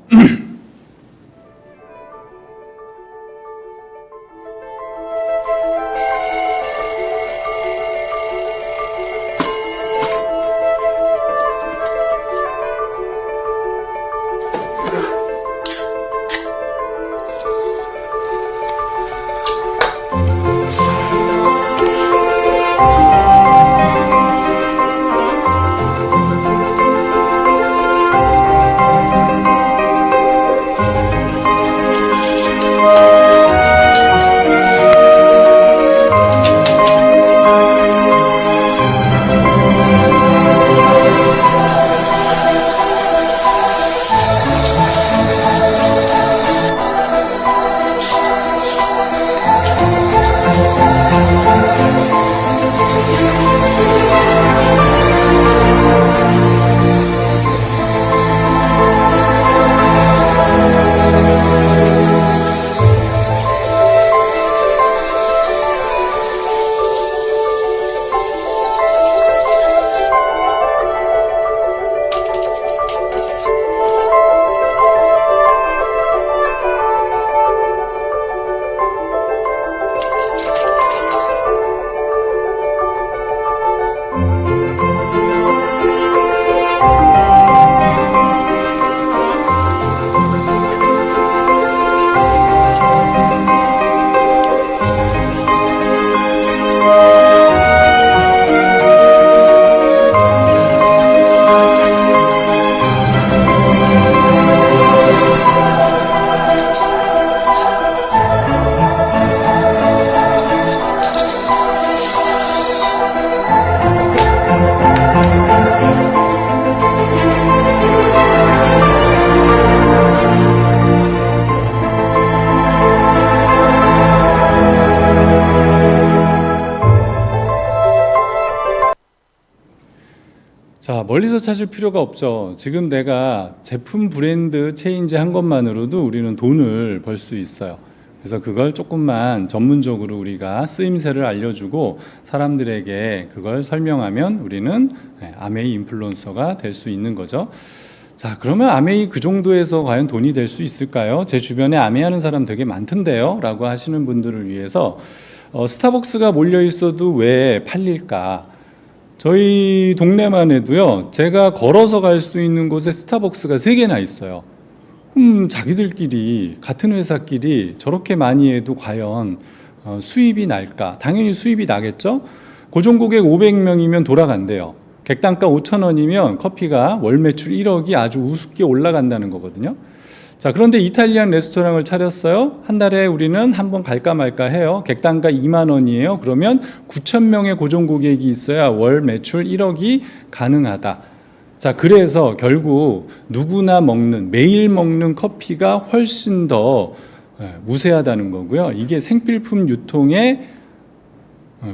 자, 멀리서 찾을 필요가 없죠. 지금 내가 제품 브랜드 체인지 한 것만으로도 우리는 돈을 벌 수 있어요. 그래서 그걸 조금만 전문적으로 우리가 쓰임새를 알려주고 사람들에게 그걸 설명하면 우리는 아메이 인플루언서가 될 수 있는 거죠. 자, 그러면 아메이 그 정도에서 과연 돈이 될 수 있을까요? 제 주변에 아메이 하는 사람 되게 많던데요? 라고 하시는 분들을 위해서 스타벅스가 몰려 있어도 왜 팔릴까? 저희 동네만 해도요, 제가 걸어서 갈 수 있는 곳에 스타벅스가 3개나 있어요. 자기들끼리 같은 회사끼리 저렇게 많이 해도 과연 수입이 날까? 당연히 수입이 나겠죠? 고정 고객 500명이면 돌아간대요. 객단가 5,000원이면 커피가 월 매출 1억이 아주 우습게 올라간다는 거거든요. 자, 그런데 이탈리안 레스토랑을 차렸어요. 한 달에 우리는 한번 갈까 말까 해요. 객단가 2만 원이에요. 그러면 9,000명의 고정 고객이 있어야 월 매출 1억이 가능하다. 자, 그래서 결국 누구나 먹는, 매일 먹는 커피가 훨씬 더 우세하다는 거고요. 이게 생필품 유통의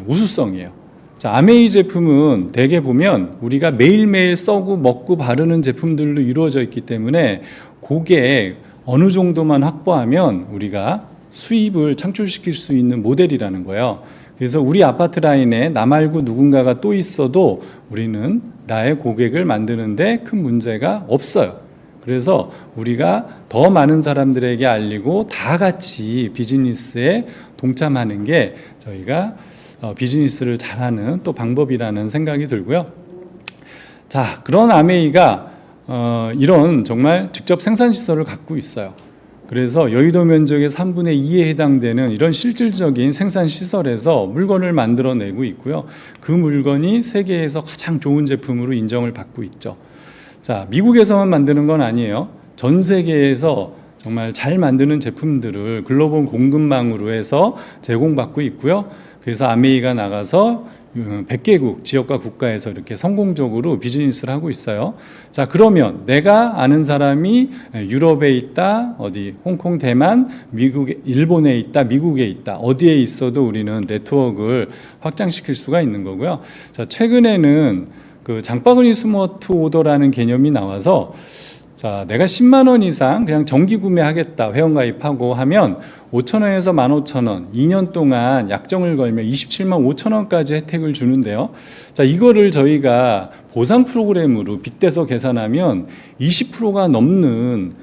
우수성이에요. 자, 아메이 제품은 대개 보면 우리가 매일매일 써고 먹고 바르는 제품들로 이루어져 있기 때문에 그게 어느 정도만 확보하면 우리가 수입을 창출시킬 수 있는 모델이라는 거예요. 그래서 우리 아파트 라인에 나 말고 누군가가 또 있어도 우리는 나의 고객을 만드는데 큰 문제가 없어요. 그래서 우리가 더 많은 사람들에게 알리고 다 같이 비즈니스에 동참하는 게 저희가 비즈니스를 잘하는 또 방법이라는 생각이 들고요. 자, 그런 아메이가 이런 정말 직접 생산시설을 갖고 있어요. 그래서 여의도 면적의 3분의 2에 해당되는 이런 실질적인 생산시설에서 물건을 만들어내고 있고요. 그 물건이 세계에서 가장 좋은 제품으로 인정을 받고 있죠. 자, 미국에서만 만드는 건 아니에요. 전 세계에서 정말 잘 만드는 제품들을 글로벌 공급망으로 해서 제공받고 있고요. 그래서 아메이가 나가서 100개국 지역과 국가에서 이렇게 성공적으로 비즈니스를 하고 있어요. 자, 그러면 내가 아는 사람이 유럽에 있다, 어디 홍콩, 대만, 미국에, 일본에 있다, 미국에 있다, 어디에 있어도 우리는 네트워크를 확장시킬 수가 있는 거고요. 자, 최근에는 그 장바구니 스마트 오더라는 개념이 나와서, 자, 내가 10만 원 이상 그냥 정기 구매하겠다, 회원가입하고 하면 5,000원에서 15,000원, 2년 동안 약정을 걸면 27만 5천원까지 혜택을 주는데요. 자, 이거를 저희가 보상 프로그램으로 빗대서 계산하면 20%가 넘는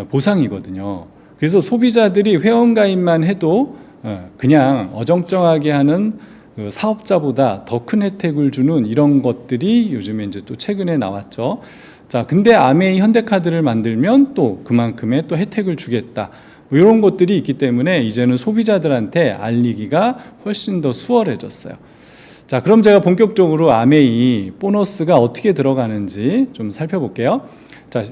보상이거든요. 그래서 소비자들이 회원가입만 해도 그냥 어정쩡하게 하는 사업자보다 더 큰 혜택을 주는 이런 것들이 요즘에 이제 또 최근에 나왔죠. 자, 근데 아메이 현대카드를 만들면 또 그만큼의 또 혜택을 주겠다. 이런 것들이 있기 때문에 이제는 소비자들한테 알리기가 훨씬 더 수월해졌어요. 자, 그럼 제가 본격적으로 아메이 보너스가 어떻게 들어가는지 좀 살펴볼게요. 자,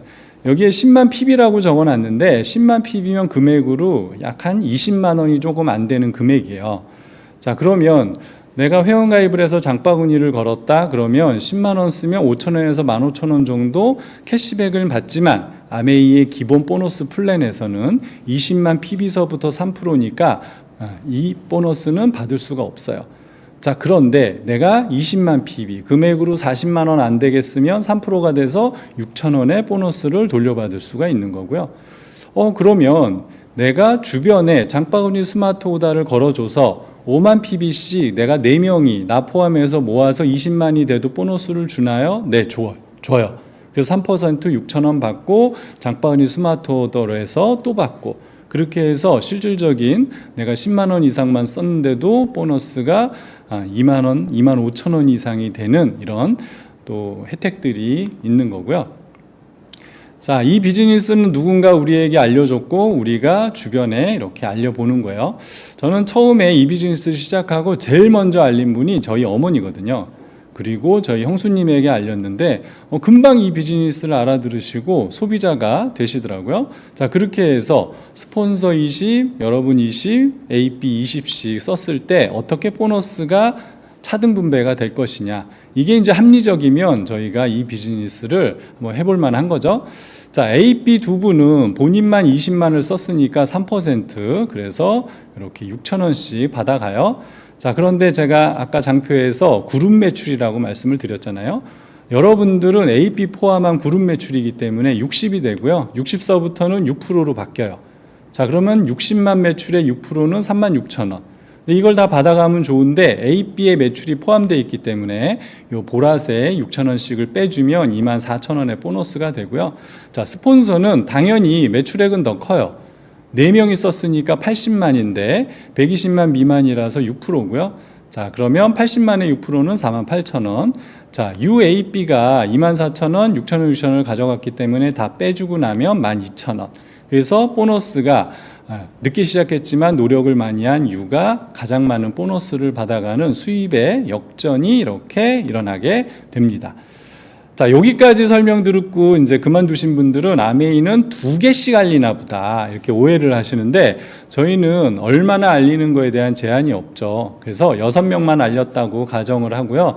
여기에 10만 PB라고 적어놨는데 10만 PB면 금액으로 약 한 20만 원이 조금 안 되는 금액이에요. 자, 그러면 내가 회원가입을 해서 장바구니를 걸었다 그러면 10만 원 쓰면 5,000원에서 15,000원 정도 캐시백을 받지만 아메이의 기본 보너스 플랜에서는 20만 PB서부터 3%니까 이 보너스는 받을 수가 없어요. 자, 그런데 내가 20만 PB 금액으로 40만 원 안 되겠으면 3%가 돼서 6,000원의 보너스를 돌려받을 수가 있는 거고요. 그러면 내가 주변에 장바구니 스마트 오다를 걸어줘서 5만 PB씩 내가 4명이 나 포함해서 모아서 20만이 돼도 보너스를 주나요? 네, 줘요. 그래서 3% 6,000원 받고 장바구니 스마트 오더로 해서 또 받고 그렇게 해서 실질적인 내가 10만 원 이상만 썼는데도 보너스가 2만 원, 2만 5천 원 이상이 되는 이런 또 혜택들이 있는 거고요. 자, 이 비즈니스는 누군가 우리에게 알려줬고 우리가 주변에 이렇게 알려보는 거예요. 저는 처음에 이 비즈니스를 시작하고 제일 먼저 알린 분이 저희 어머니거든요. 그리고 저희 형수님에게 알렸는데 금방 이 비즈니스를 알아들으시고 소비자가 되시더라고요. 자, 그렇게 해서 스폰서 20, 여러분 20, AP 20씩 썼을 때 어떻게 보너스가 차등 분배가 될 것이냐. 이게 이제 합리적이면 저희가 이 비즈니스를 한번 해볼 만한 거죠. 자, A, B 두 분은 본인만 20만을 썼으니까 3%, 그래서 이렇게 6,000원씩 받아가요. 자, 그런데 제가 아까 장표에서 그룹 매출이라고 말씀을 드렸잖아요. 여러분들은 A, B 포함한 그룹 매출이기 때문에 60이 되고요. 60서부터는 6%로 바뀌어요. 자, 그러면 60만 매출의 6%는 36,000원. 이걸 다 받아가면 좋은데 A, B의 매출이 포함되어 있기 때문에 요 보라색 6,000원씩을 빼주면 24,000원의 보너스가 되고요. 자, 스폰서는 당연히 매출액은 더 커요. 4명이 썼으니까 80만인데 120만 미만이라서 6%고요. 자, 그러면 80만의 6%는 48,000원. 자, UAB가 24,000원, 6,000원, 6,000원을 가져갔기 때문에 다 빼주고 나면 12,000원. 그래서 보너스가 늦게 시작했지만 노력을 많이 한 U가 가장 많은 보너스를 받아가는 수입의 역전이 이렇게 일어나게 됩니다. 자, 여기까지 설명 듣고 이제 그만두신 분들은 아메이는 2개씩 알리나 보다 이렇게 오해를 하시는데 저희는 얼마나 알리는 거에 대한 제한이 없죠. 그래서 6명만 알렸다고 가정을 하고요.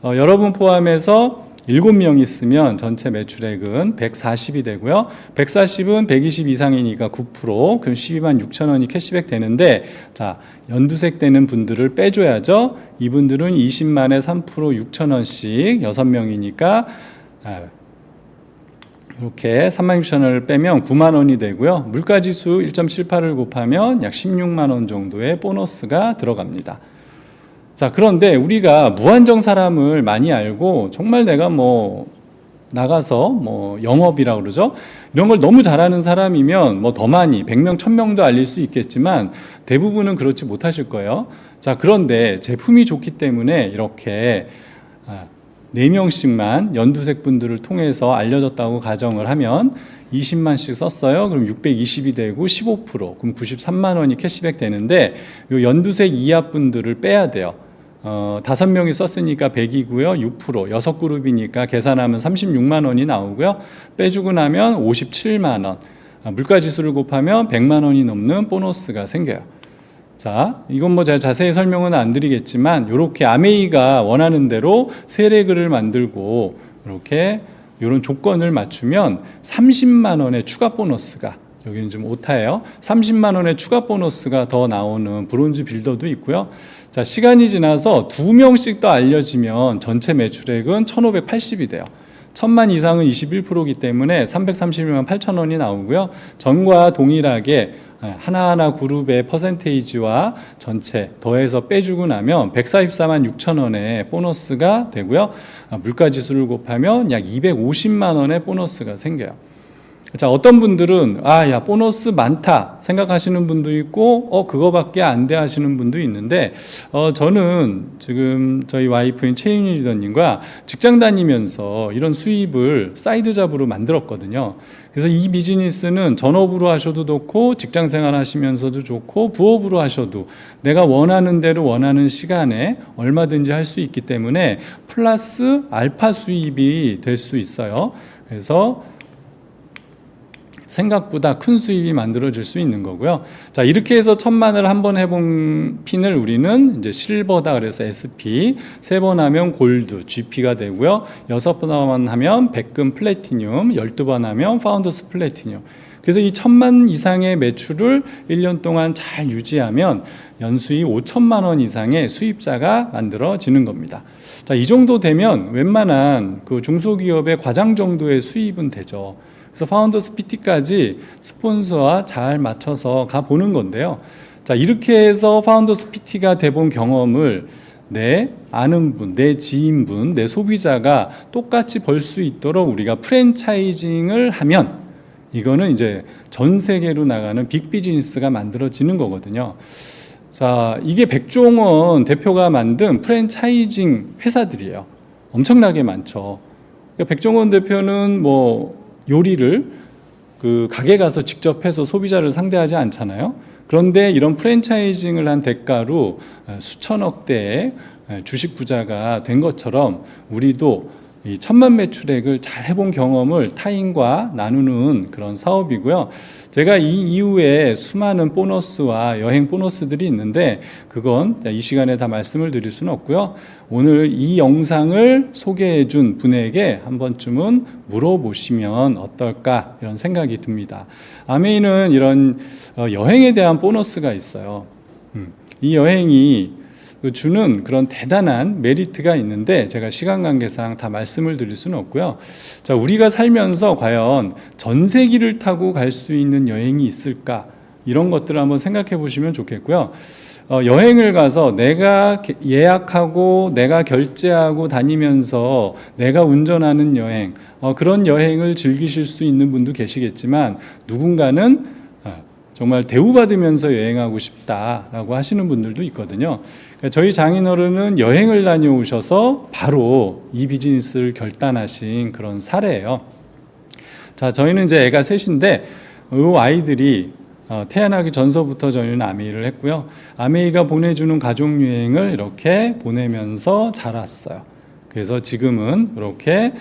여러분 포함해서 7명 있으면 전체 매출액은 140이 되고요. 140은 120 이상이니까 9%, 그럼 12만 6천 원이 캐시백 되는데, 자, 연두색 되는 분들을 빼줘야죠. 이분들은 20만에 3% 6천 원씩 6명이니까 이렇게 3만 6천 원을 빼면 9만 원이 되고요. 물가지수 1.78을 곱하면 약 16만 원 정도의 보너스가 들어갑니다. 자, 그런데 우리가 무한정 사람을 많이 알고 정말 내가 뭐 나가서 뭐 영업이라고 그러죠. 이런 걸 너무 잘하는 사람이면 뭐 더 많이 100명, 1000명도 알릴 수 있겠지만 대부분은 그렇지 못하실 거예요. 자, 그런데 제품이 좋기 때문에 이렇게 4명씩만 연두색 분들을 통해서 알려졌다고 가정을 하면 20만씩 썼어요. 그럼 620이 되고 15%, 그럼 93만 원이 캐시백 되는데 요 연두색 이하 분들을 빼야 돼요. 5명이 썼으니까 100이고요. 6%, 6그룹이니까 계산하면 36만 원이 나오고요. 빼주고 나면 57만 원. 물가지수를 곱하면 100만 원이 넘는 보너스가 생겨요. 자, 이건 뭐 제가 자세히 설명은 안 드리겠지만 이렇게 아메이가 원하는 대로 세례글을 만들고 이렇게 이런 조건을 맞추면 30만 원의 추가 보너스가, 여기는 좀 오타예요. 30만 원의 추가 보너스가 더 나오는 브론즈 빌더도 있고요. 자, 시간이 지나서 2명씩 더 알려지면 전체 매출액은 1,580이 돼요. 1,000만 이상은 21%이기 때문에 331만 8천 원이 나오고요. 전과 동일하게 하나하나 그룹의 퍼센테이지와 전체 더해서 빼주고 나면 144만 6천 원의 보너스가 되고요. 물가지수를 곱하면 약 250만 원의 보너스가 생겨요. 자, 어떤 분들은 야 보너스 많다 생각하시는 분도 있고 그거밖에 안 돼 하시는 분도 있는데 저는 지금 저희 와이프인 최윤희 리더님과 직장 다니면서 이런 수입을 사이드 잡으로 만들었거든요. 그래서 이 비즈니스는 전업으로 하셔도 좋고 직장 생활 하시면서도 좋고 부업으로 하셔도 내가 원하는 대로 원하는 시간에 얼마든지 할 수 있기 때문에 플러스 알파 수입이 될 수 있어요. 그래서 생각보다 큰 수입이 만들어질 수 있는 거고요. 자, 이렇게 해서 1,000만을 한 번 해본 핀을 우리는 이제 실버다 그래서 SP, 3번 하면 골드, GP가 되고요. 6번 하면 백금 플래티늄, 12번 하면 파운더스 플래티늄. 그래서 이 1,000만 이상의 매출을 1년 동안 잘 유지하면 연수익 5천만 원 이상의 수입자가 만들어지는 겁니다. 자, 이 정도 되면 웬만한 그 중소기업의 과장 정도의 수입은 되죠. 그래서 파운더스 PT까지 스폰서와 잘 맞춰서 가보는 건데요. 자, 이렇게 해서 파운더스 PT가 돼본 경험을 내 아는 분, 내 지인분, 내 소비자가 똑같이 벌 수 있도록 우리가 프랜차이징을 하면 이거는 이제 전 세계로 나가는 빅 비즈니스가 만들어지는 거거든요. 자, 이게 백종원 대표가 만든 프랜차이징 회사들이에요. 엄청나게 많죠. 그러니까 백종원 대표는 뭐 요리를 그 가게 가서 직접 해서 소비자를 상대하지 않잖아요. 그런데 이런 프랜차이징을 한 대가로 수천억 대의 주식 부자가 된 것처럼 우리도 이 1,000만 매출액을 잘 해본 경험을 타인과 나누는 그런 사업이고요. 제가 이 이후에 수많은 보너스와 여행 보너스들이 있는데 그건 이 시간에 다 말씀을 드릴 수는 없고요. 오늘 이 영상을 소개해 준 분에게 한 번쯤은 물어보시면 어떨까 이런 생각이 듭니다. 아메이는 이런 여행에 대한 보너스가 있어요. 이 여행이 주는 그런 대단한 메리트가 있는데 제가 시간 관계상 다 말씀을 드릴 수는 없고요. 자, 우리가 살면서 과연 전세기를 타고 갈 수 있는 여행이 있을까? 이런 것들을 한번 생각해 보시면 좋겠고요. 여행을 가서 내가 예약하고 내가 결제하고 다니면서 내가 운전하는 여행, 그런 여행을 즐기실 수 있는 분도 계시겠지만 누군가는 정말 대우받으면서 여행하고 싶다라고 하시는 분들도 있거든요. 그러니까 저희 장인어른은 여행을 다녀오셔서 바로 이 비즈니스를 결단하신 그런 사례예요. 자, 저희는 이제 애가 셋인데 이 아이들이 태어나기 전서부터 저희는 아메이를 했고요. 아메이가 보내주는 가족여행을 이렇게 보내면서 자랐어요. 그래서 지금은 이렇게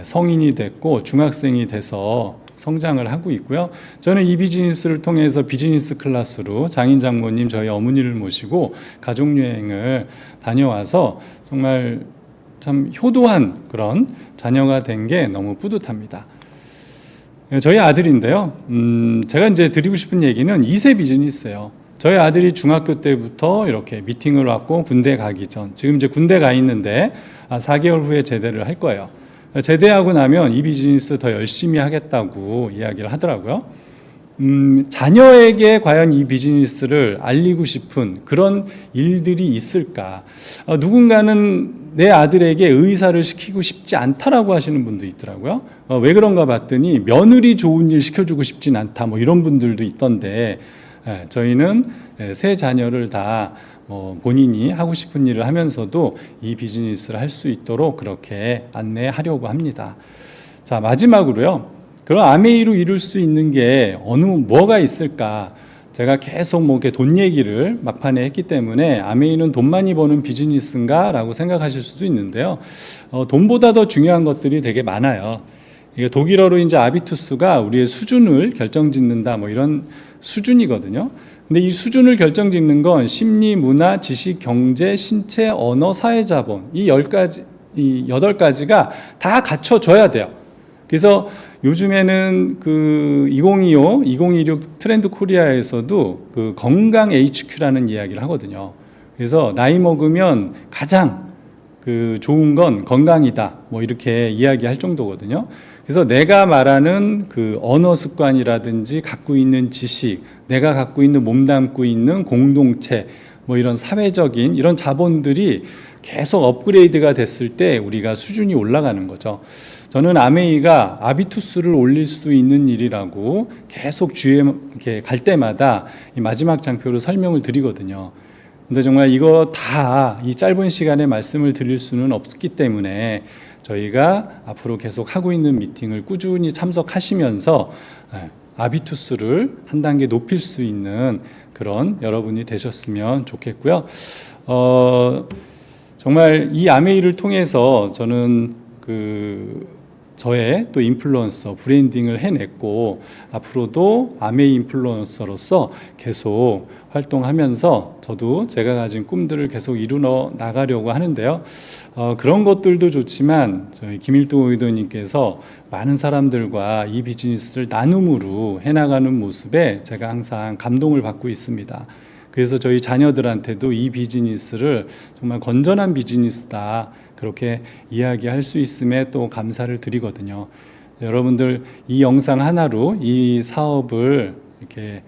성인이 됐고 중학생이 돼서 성장을 하고 있고요. 저는 이 비즈니스를 통해서 비즈니스 클래스로 장인 장모님 저희 어머니를 모시고 가족여행을 다녀와서 정말 참 효도한 그런 자녀가 된 게 너무 뿌듯합니다. 저희 아들인데요. 제가 이제 드리고 싶은 얘기는 2세 비즈니스예요. 저희 아들이 중학교 때부터 이렇게 미팅을 왔고 군대 가기 전, 지금 이제 군대 가 있는데 4개월 후에 제대를 할 거예요. 제대하고 나면 이 비즈니스 더 열심히 하겠다고 이야기를 하더라고요. 자녀에게 과연 이 비즈니스를 알리고 싶은 그런 일들이 있을까? 누군가는 내 아들에게 의사를 시키고 싶지 않다라고 하시는 분도 있더라고요. 왜 그런가 봤더니 며느리 좋은 일 시켜주고 싶진 않다, 뭐 이런 분들도 있던데, 저희는 세 자녀를 다 본인이 하고 싶은 일을 하면서도 이 비즈니스를 할 수 있도록 그렇게 안내하려고 합니다. 자, 마지막으로요. 그런 아메이로 이룰 수 있는 게 뭐가 있을까? 제가 계속 이렇게 돈 얘기를 막판에 했기 때문에 아메이는 돈 많이 버는 비즈니스인가? 라고 생각하실 수도 있는데요. 돈보다 더 중요한 것들이 되게 많아요. 이게 독일어로 이제 아비투스가 우리의 수준을 결정짓는다, 뭐 이런 수준이거든요. 근데 이 수준을 결정짓는 건 심리, 문화, 지식, 경제, 신체, 언어, 사회자본, 이 8가지가 다 갖춰져야 돼요. 그래서 요즘에는 그 2025, 2026 트렌드 코리아에서도 그 건강 HQ라는 이야기를 하거든요. 그래서 나이 먹으면 가장 그 좋은 건 건강이다, 뭐 이렇게 이야기할 정도거든요. 그래서 내가 말하는 그 언어 습관이라든지 갖고 있는 지식, 내가 갖고 있는 몸담고 있는 공동체, 뭐 이런 사회적인 이런 자본들이 계속 업그레이드가 됐을 때 우리가 수준이 올라가는 거죠. 저는 아메이가 아비투스를 올릴 수 있는 일이라고 계속 주에 이렇게 갈 때마다 이 마지막 장표로 설명을 드리거든요. 근데 정말 이거 다 이 짧은 시간에 말씀을 드릴 수는 없기 때문에 저희가 앞으로 계속 하고 있는 미팅을 꾸준히 참석하시면서 아비투스를 한 단계 높일 수 있는 그런 여러분이 되셨으면 좋겠고요. 정말 이 아메이를 통해서 저는 저의 또 인플루언서 브랜딩을 해냈고 앞으로도 아메이 인플루언서로서 계속 활동하면서 저도 제가 가진 꿈들을 계속 이루어 나가려고 하는데요. 그런 것들도 좋지만 저희 김일동 의도님께서 많은 사람들과 이 비즈니스를 나눔으로 해나가는 모습에 제가 항상 감동을 받고 있습니다. 그래서 저희 자녀들한테도 이 비즈니스를 정말 건전한 비즈니스다, 그렇게 이야기할 수 있음에 또 감사를 드리거든요. 여러분들 이 영상 하나로 이 사업을 이렇게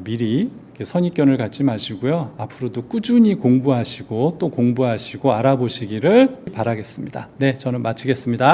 미리 이렇게 선입견을 갖지 마시고요. 앞으로도 꾸준히 공부하시고 또 공부하시고 알아보시기를 바라겠습니다. 네, 저는 마치겠습니다.